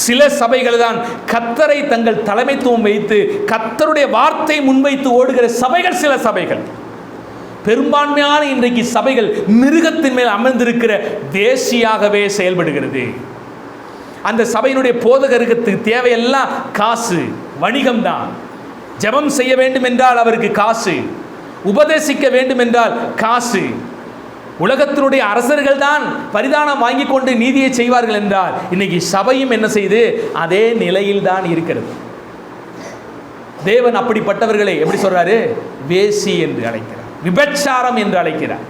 சில சபைகள் தான் கர்த்தரை தங்கள் தலைமைத்துவம் வைத்து கர்த்தருடைய வார்த்தை முன்வைத்து ஓடுகிற சபைகள் சில சபைகள். பெரும்பான்மையான இன்றைக்கு சபைகள் மிருகத்தின் மேல் அமர்ந்திருக்கிற வேசியாகவே செயல்படுகிறது. அந்த சபையினுடைய போதகருக்கு தேவையெல்லாம் காசு, வணிகம்தான். ஜெபம் செய்ய வேண்டும் என்றால் அவருக்கு காசு, உபதேசிக்க வேண்டும் என்றால் காசு. உலகத்தினுடைய அரசர்கள் தான் பரிதானம் வாங்கி கொண்டு நீதியை செய்வார்கள் என்றால் இன்னைக்கு சபையும் என்ன செய்து அதே நிலையில் தான் இருக்கிறது. தேவன் அப்படிப்பட்டவர்களை எப்படி சொல்றாரு? வேசி என்று அழைக்கிறார், விபச்சாரம் என்று அழைக்கிறார்.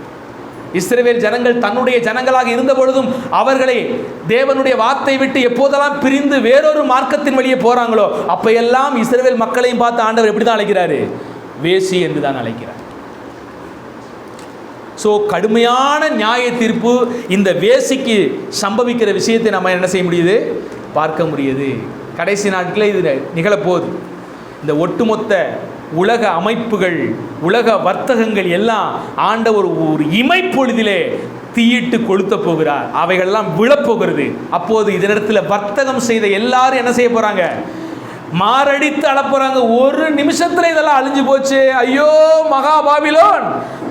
இஸ்ரவேல் ஜனங்கள் தன்னுடைய ஜனங்களாக இருந்த பொழுதும் அவர்களை தேவனுடைய வார்த்தை விட்டு எப்போதெல்லாம் பிரிந்து வேறொரு மார்க்கத்தின் வழியே போறாங்களோ அப்பெல்லாம் இஸ்ரவேல் மக்களையும் பார்த்து ஆண்டவர் எப்படி தான் அழைக்கிறாரு? வேசி என்று தான் அழைக்கிறார். ஸோ கடுமையான நியாய தீர்ப்பு இந்த வேசிக்கு சம்பவிக்கிற விஷயத்தை நம்ம என்ன செய்ய முடியுது? பார்க்க முடியுது. கடைசி நாட்களில் இது நிகழப்போகுது. இந்த ஒட்டுமொத்த உலக அமைப்புகள், உலக வர்த்தகங்கள் எல்லாம் ஆண்டவர் ஒரு இமைப்பொழுதிலே தீயிட்டு கொளுத்த போகிறார். அவைகள்லாம் விழப்போகிறது. அப்போது இதனிடத்தில் வர்த்தகம் செய்த எல்லாரும் என்ன செய்ய போகிறாங்க? மாரடித்து அளப்புறாங்க. ஒரு நிமிஷத்தில் இதெல்லாம் அழிஞ்சு போச்சு, ஐயோ மகா பாபிலோன்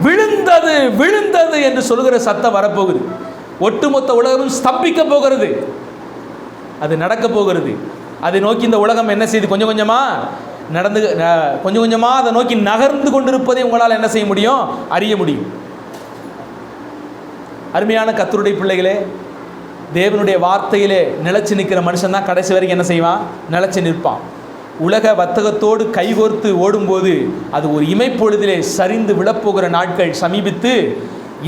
விழுந்தது விழுந்தது என்று சொல்லுகிற சத்தம் வரப்போகுது. ஒட்டுமொத்த உலகமும் ஸ்தம்பிக்க போகிறது. அது நடக்க போகிறது. அதை நோக்கி இந்த உலகம் என்ன செய்து கொஞ்சம் கொஞ்சமா கொஞ்சம் கொஞ்சமாக அதை நோக்கி நகர்ந்து கொண்டிருப்பதை உங்களால் என்ன செய்ய முடியும்? அறிய முடியும். அருமையான கர்த்தருடைய பிள்ளைகளே, தேவனுடைய வார்த்தையிலே நிலைச்சு நிற்கிற மனுஷன் தான் கடைசி வரைக்கும் என்ன செய்வான்? நிலைச்சு நிற்பான். உலக வர்த்தகத்தோடு கைகோர்த்து ஓடும்போது அது ஒரு இமைப்பொழுதிலே சரிந்து விழப்போகிற நாட்கள் சமீபித்து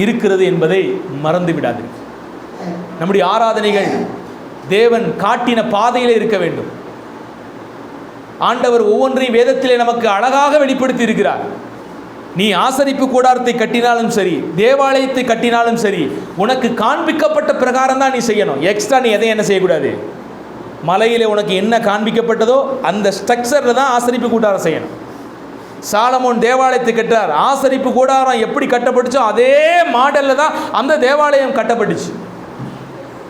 இருக்கிறது என்பதை மறந்து விடாது. நம்முடைய ஆராதனைகள் தேவன் காட்டின பாதையிலே இருக்க வேண்டும். ஆண்டவர் ஒவ்வொன்றையும் வேதத்திலே நமக்கு அழகாக வெளிப்படுத்தி இருக்கிறார். நீ ஆசரிப்பு கூடாரத்தை கட்டினாலும் சரி, தேவாலயத்தை கட்டினாலும் சரி, உனக்கு காண்பிக்கப்பட்ட பிரகாரம் தான் நீ செய்யணும். எக்ஸ்ட்ரா நீ எதையும் என்ன செய்யக்கூடாது. மலையிலே உனக்கு என்ன காண்பிக்கப்பட்டதோ அந்த ஸ்ட்ரக்சரில் தான் ஆசரிப்பு கூடாரம் செய்யணும். சாலமோன் தேவாலயத்தை கட்டார். ஆசரிப்பு கூடாரம் எப்படி கட்டப்பட்டுச்சோ அதே மாடலில் தான் அந்த தேவாலயம் கட்டப்பட்டுச்சு.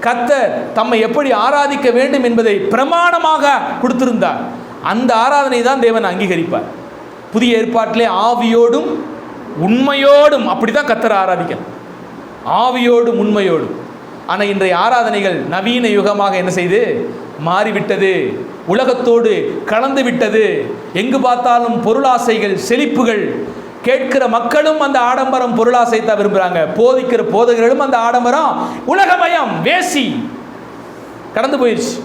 கர்த்தர் தம்மை எப்படி ஆராதிக்க வேண்டும் என்பதை பிரமாணமாக கொடுத்திருந்தார். அந்த ஆராதனை தான் தேவன் அங்கீகரிப்பார். புதிய ஏற்பாட்டிலே ஆவியோடும் உண்மையோடும் அப்படி தான் கர்த்தரை ஆராதிக்கணும், ஆவியோடும் உண்மையோடும். ஆனால் இன்றைய ஆராதனைகள் நவீன யுகமாக என்ன செய்து மாறிவிட்டது, உலகத்தோடு கலந்து விட்டது. எங்கு பார்த்தாலும் பொருளாசைகள், செழிப்புகள். கேட்கிற மக்களும் அந்த ஆடம்பரம் பொருளாசை தான் விரும்புகிறாங்க. போதிக்கிற போதகர்களும் அந்த ஆடம்பரம், உலகமயம், வேசி கடந்து போயிடுச்சு.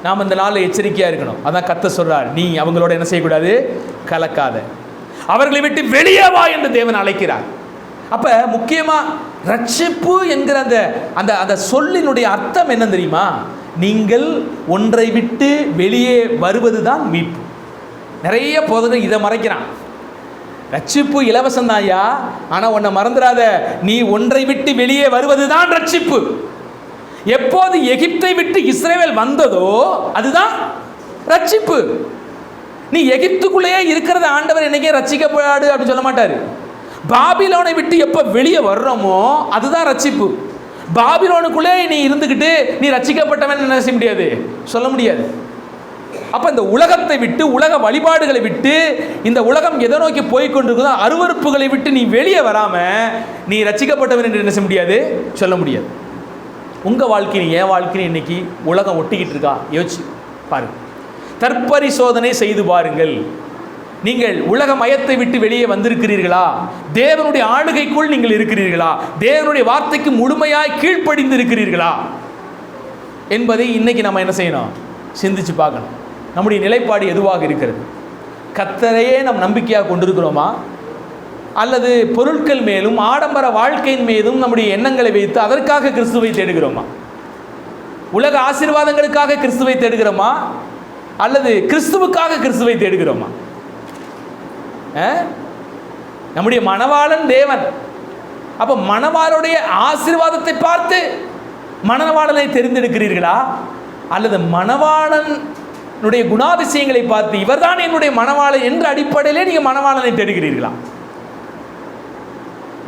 நாம் இந்த நாளில் எச்சரிக்கையாக இருக்கணும். அதான் கர்த்தர் சொல்றார், நீ அவங்களோட என்ன செய்யக்கூடாது, கலக்காத, அவர்களை விட்டு வெளியே வா என்று தேவன் அழைக்கிறார். அப்ப முக்கியமா ரட்சிப்பு என்கிற அந்த அந்த அந்த சொல்லினுடைய அர்த்தம் என்ன தெரியுமா? நீங்கள் ஒன்றை விட்டு வெளியே வருவது தான் மீட்பு. நிறைய போதகர்கள் இதை மறைக்கிறான். ரட்சிப்பு இலவசம் தான்யா, ஆனால் உன்னை மறந்துடாத, நீ ஒன்றை விட்டு வெளியே வருவது தான் ரட்சிப்பு. எப்போது எகிப்தை விட்டு இஸ்ரவேல் வந்ததோ அதுதான் ரட்சிப்பு. நீ எகிப்துக்குள்ளேயே இருக்கிறத ஆண்டவர் என்னைக்கே ரட்சிக்கப்படாது அப்படின்னு சொல்ல மாட்டாரு. பாபிலோனை விட்டு எப்போ வெளியே வர்றோமோ அதுதான் ரட்சிப்பு. பாபிலோனுக்குள்ளே நீ இருந்துக்கிட்டு நீ ரட்சிக்கப்பட்டவன் என்ன செய்ய முடியாது, சொல்ல முடியாது. அப்போ இந்த உலகத்தை விட்டு, உலக வழிபாடுகளை விட்டு, இந்த உலகம் எதை நோக்கி போய்கொண்டிருக்குதோ அருவருப்புகளை விட்டு நீ வெளியே வராமல் நீ ரட்சிக்கப்பட்டவன் என்று என்ன செய்ய முடியாது, சொல்ல முடியாது. உங்கள் வாழ்க்கையும் என் வாழ்க்கையும் இன்னைக்கு உலகம் ஒட்டிக்கிட்டு இருக்கா? யோசிச்சு பாருங்கள், தற்பரிசோதனை செய்து பாருங்கள். நீங்கள் உலக மயத்தை விட்டு வெளியே வந்திருக்கிறீர்களா? தேவனுடைய ஆளுகைக்குள் நீங்கள் இருக்கிறீர்களா? தேவனுடைய வார்த்தைக்கு முழுமையாய் கீழ்ப்படிந்து இருக்கிறீர்களா என்பதை இன்னைக்கு நம்ம என்ன செய்யணும், சிந்திச்சு பார்க்கணும். நம்முடைய நிலைப்பாடு எதுவாக இருக்கிறது? கர்த்தரையே நம் நம்பிக்கையாக கொண்டிருக்கிறோமா, அல்லது பொருட்கள் மேலும் ஆடம்பர வாழ்க்கையின் மீதும் நம்முடைய எண்ணங்களை வைத்து அதற்காக கிறிஸ்துவை தேடுகிறோமா? உலக ஆசீர்வாதங்களுக்காக கிறிஸ்துவை தேடுகிறோமா, அல்லது கிறிஸ்துவுக்காக கிறிஸ்துவை தேடுகிறோமா? நம்முடைய மணவாளன் தேவன். அப்ப மணவாளுடைய ஆசீர்வாதத்தை பார்த்து மணவாளனை தெரிந்தெடுக்கிறீர்களா, அல்லது மணவாளனுடைய குணாதிசயங்களை பார்த்து இவர்தான் என்னுடைய மணவாளன் என்ற அடிப்படையிலே நீங்க மணவாளனை தேடுகிறீர்களா?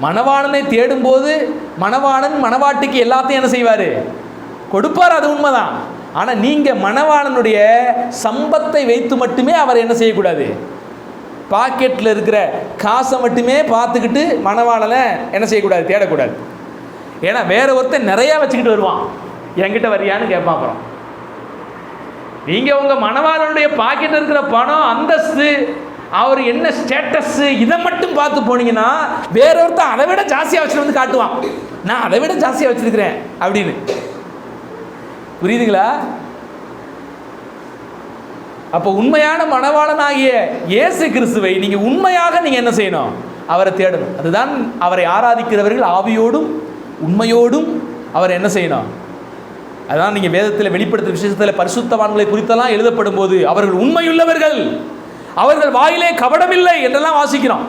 மணவாளனை தேடும் போது மணவாளன் மணவாட்டிக்கு எல்லாத்தையும் என்ன செய்வாரு, கொடுப்பார், அது உண்மைதான். ஆனால் நீங்க மணவாளனுடைய சம்பத்தை வைத்து மட்டுமே அவர் என்ன செய்யக்கூடாது, பாக்கெட்டில் இருக்கிற காசை மட்டுமே பார்த்துக்கிட்டு மணவாளனை என்ன செய்யக்கூடாது, தேடக்கூடாது. ஏன்னா வேற ஒருத்தர் நிறையா வச்சுக்கிட்டு வருவான், என்கிட்ட வரியான்னு கேட்பான். அப்புறம் நீங்கள் உங்கள் மணவாளனுடைய பாக்கெட்டில் இருக்கிற பணம், அந்தஸ்து, அவர் என்ன ஸ்டேட்டஸ், இதை மட்டும் பார்த்து போனீங்கன்னா வேற ஒருத்தர் அதை விட ஜாஸ்தியாக வச்சுட்டு வந்து காட்டுவான், நான் அதை விட ஜாஸ்தியாக வச்சிருக்கிறேன் அப்படின்னு. புரியுதுங்களா? அப்போ உண்மையான மணவாளனாகிய இயேசு கிறிஸ்துவை நீங்க உண்மையாக நீங்க என்ன செய்யணும், அவரை தேடணும். அதுதான் அவரை ஆராதிக்கிறவர்கள் ஆவியோடும் உண்மையோடும் அவர் என்ன செய்யணும். அதான் நீங்க வேதத்தில் வெளிப்படுத்தும் விசேஷத்தில் பரிசுத்தவான்களை குறித்தெல்லாம் எழுதப்படும் போது அவர்கள் உண்மையுள்ளவர்கள், அவர்கள் வாயிலே கபடமில்லை என்றெல்லாம் வாசிக்கிறோம்.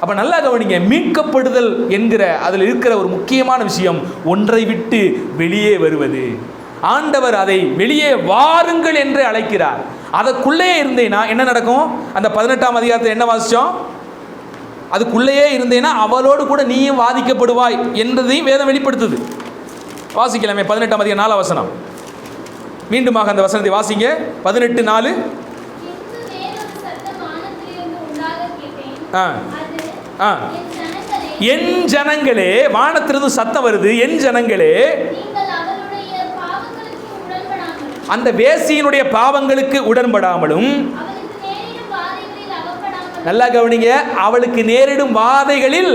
அப்ப நல்லா கவனிங்க, மீட்கப்படுதல் என்கிற அதில் இருக்கிற ஒரு முக்கியமான விஷயம் ஒன்றை விட்டு வெளியே வருவது. ஆண்டவர் அதை வெளியே வாருங்கள் என்று அழைக்கிறார். அதுக்குள்ளே இருந்தேனா என்ன நடக்கும்? அந்த 18ஆம் அதிகாரத்தில் என்ன வாசிச்சோம்? அதுக்குள்ளேயே இருந்தேனா அவளோடு கூட நீயும் வாதிக்கப்படுவாய் என்றதையும் வேதம் வெளிப்படுத்துது. வாசிக்கலாமே 18ஆம் அதிகாரம் 4ஆம் வசனம். மீண்டுமாக அந்த வசனத்தை வாசிங்க. 18:4. என் ஜனங்களே, வானத்திலிருந்து சத்தம் வருது, என் ஜனங்களே அந்த வேசியினுடைய பாவங்களுக்கு உடன்படாமலும், நல்லா கவனிங்க, அவளுக்கு நேரிடும் வாதைகளில்,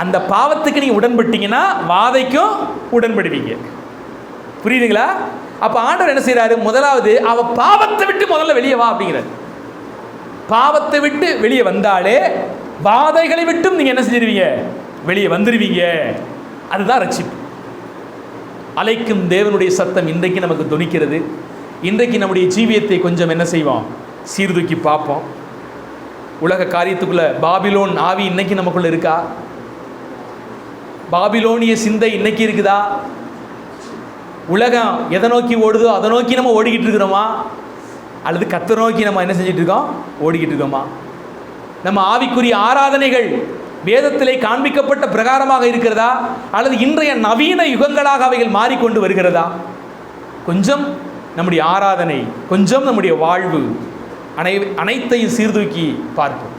அந்த பாவத்துக்கு நீங்க உடன்பட்டீங்கன்னா வாதைக்கும் உடன்படுவீங்க. புரியுதுங்களா? அப்ப ஆண்டவர் என்ன செய்யறாரு? முதலாவது அவ பாவத்தை விட்டு முதல்ல வெளியே வா அப்படிங்கிறார். பாவத்தை விட்டு வெளியே வந்தாலே வாதைகளை விட்டும் நீங்க என்ன செஞ்சிருவீங்க? வெளியே வந்துருவீங்க. அதுதான் ரட்சிப்பு. அலைக்கும் தேவனுடைய சத்தம் இன்றைக்கு நமக்கு துணிக்கிறது. இன்றைக்கு நம்முடைய ஜீவியத்தை கொஞ்சம் என்ன செய்வோம்? சீர்தூக்கி பார்ப்போம். உலக காரியத்துக்குள்ள பாபிலோன் ஆவி இன்னைக்கு நமக்குள்ள இருக்கா? பாபிலோனிய சிந்தை இன்னைக்கு இருக்குதா? உலகம் எதை நோக்கி ஓடுதோ அதை நோக்கி நம்ம ஓடிக்கிட்டு இருக்கிறோமா? அல்லது கர்த்தரை நோக்கி நம்ம என்ன செஞ்சுட்டு இருக்கோம்? ஓடிக்கிட்டு இருக்கோமா? நம்ம ஆவிக்குரிய ஆராதனைகள் வேதத்திலே காண்பிக்கப்பட்ட பிரகாரமாக இருக்கிறதா? அல்லது இன்றைய நவீன யுகங்களாக அவைகள் மாறிக்கொண்டு வருகிறதா? கொஞ்சம் நம்முடைய ஆராதனை, கொஞ்சம் நம்முடைய வாழ்வு அனைத்தையும் சீர்தூக்கி பார்ப்போம்.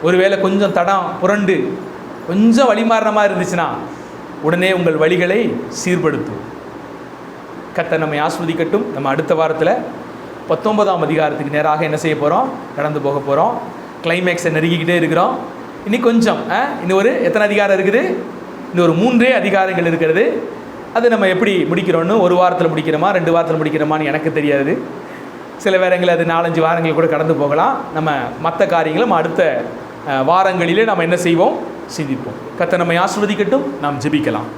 ஒருவேளை கொஞ்சம் தடம் புரண்டு கொஞ்சம் வழிமாறனமாக இருந்துச்சுன்னா உடனே உங்கள் வழிகளை சீர்படுத்தும். கர்த்தர் நம்மை ஆஸ்வதிக்கட்டும். நம்ம அடுத்த வாரத்தில் 19ஆம் அதிகாரத்துக்கு நேராக என்ன செய்ய போகிறோம்? கடந்து போக போகிறோம். கிளைமேக்ஸை நெருங்கிக்கிட்டே இருக்கிறோம். இன்னும் கொஞ்சம் இன்னும் ஒரு எத்தனை அதிகாரம் இருக்குது? இன்னும் ஒரு 3 அதிகாரங்கள் இருக்கிறது. அது நம்ம எப்படி முடிக்கிறோன்னு, ஒரு வாரத்தில் முடிக்கிறோமா 2 வாரத்தில் முடிக்கிறோமான்னு எனக்கு தெரியாது. சில வேறங்களில் அது 4-5 வாரங்கள் கூட கடந்து போகலாம். நம்ம மற்ற காரியங்களும் அடுத்த வாரங்களிலே நாம் என்ன செய்வோம்? சிந்திப்போம். கர்த்தர் நம்மை ஆசீர்வதிக்கட்டும். நாம் ஜெபிக்கலாம்.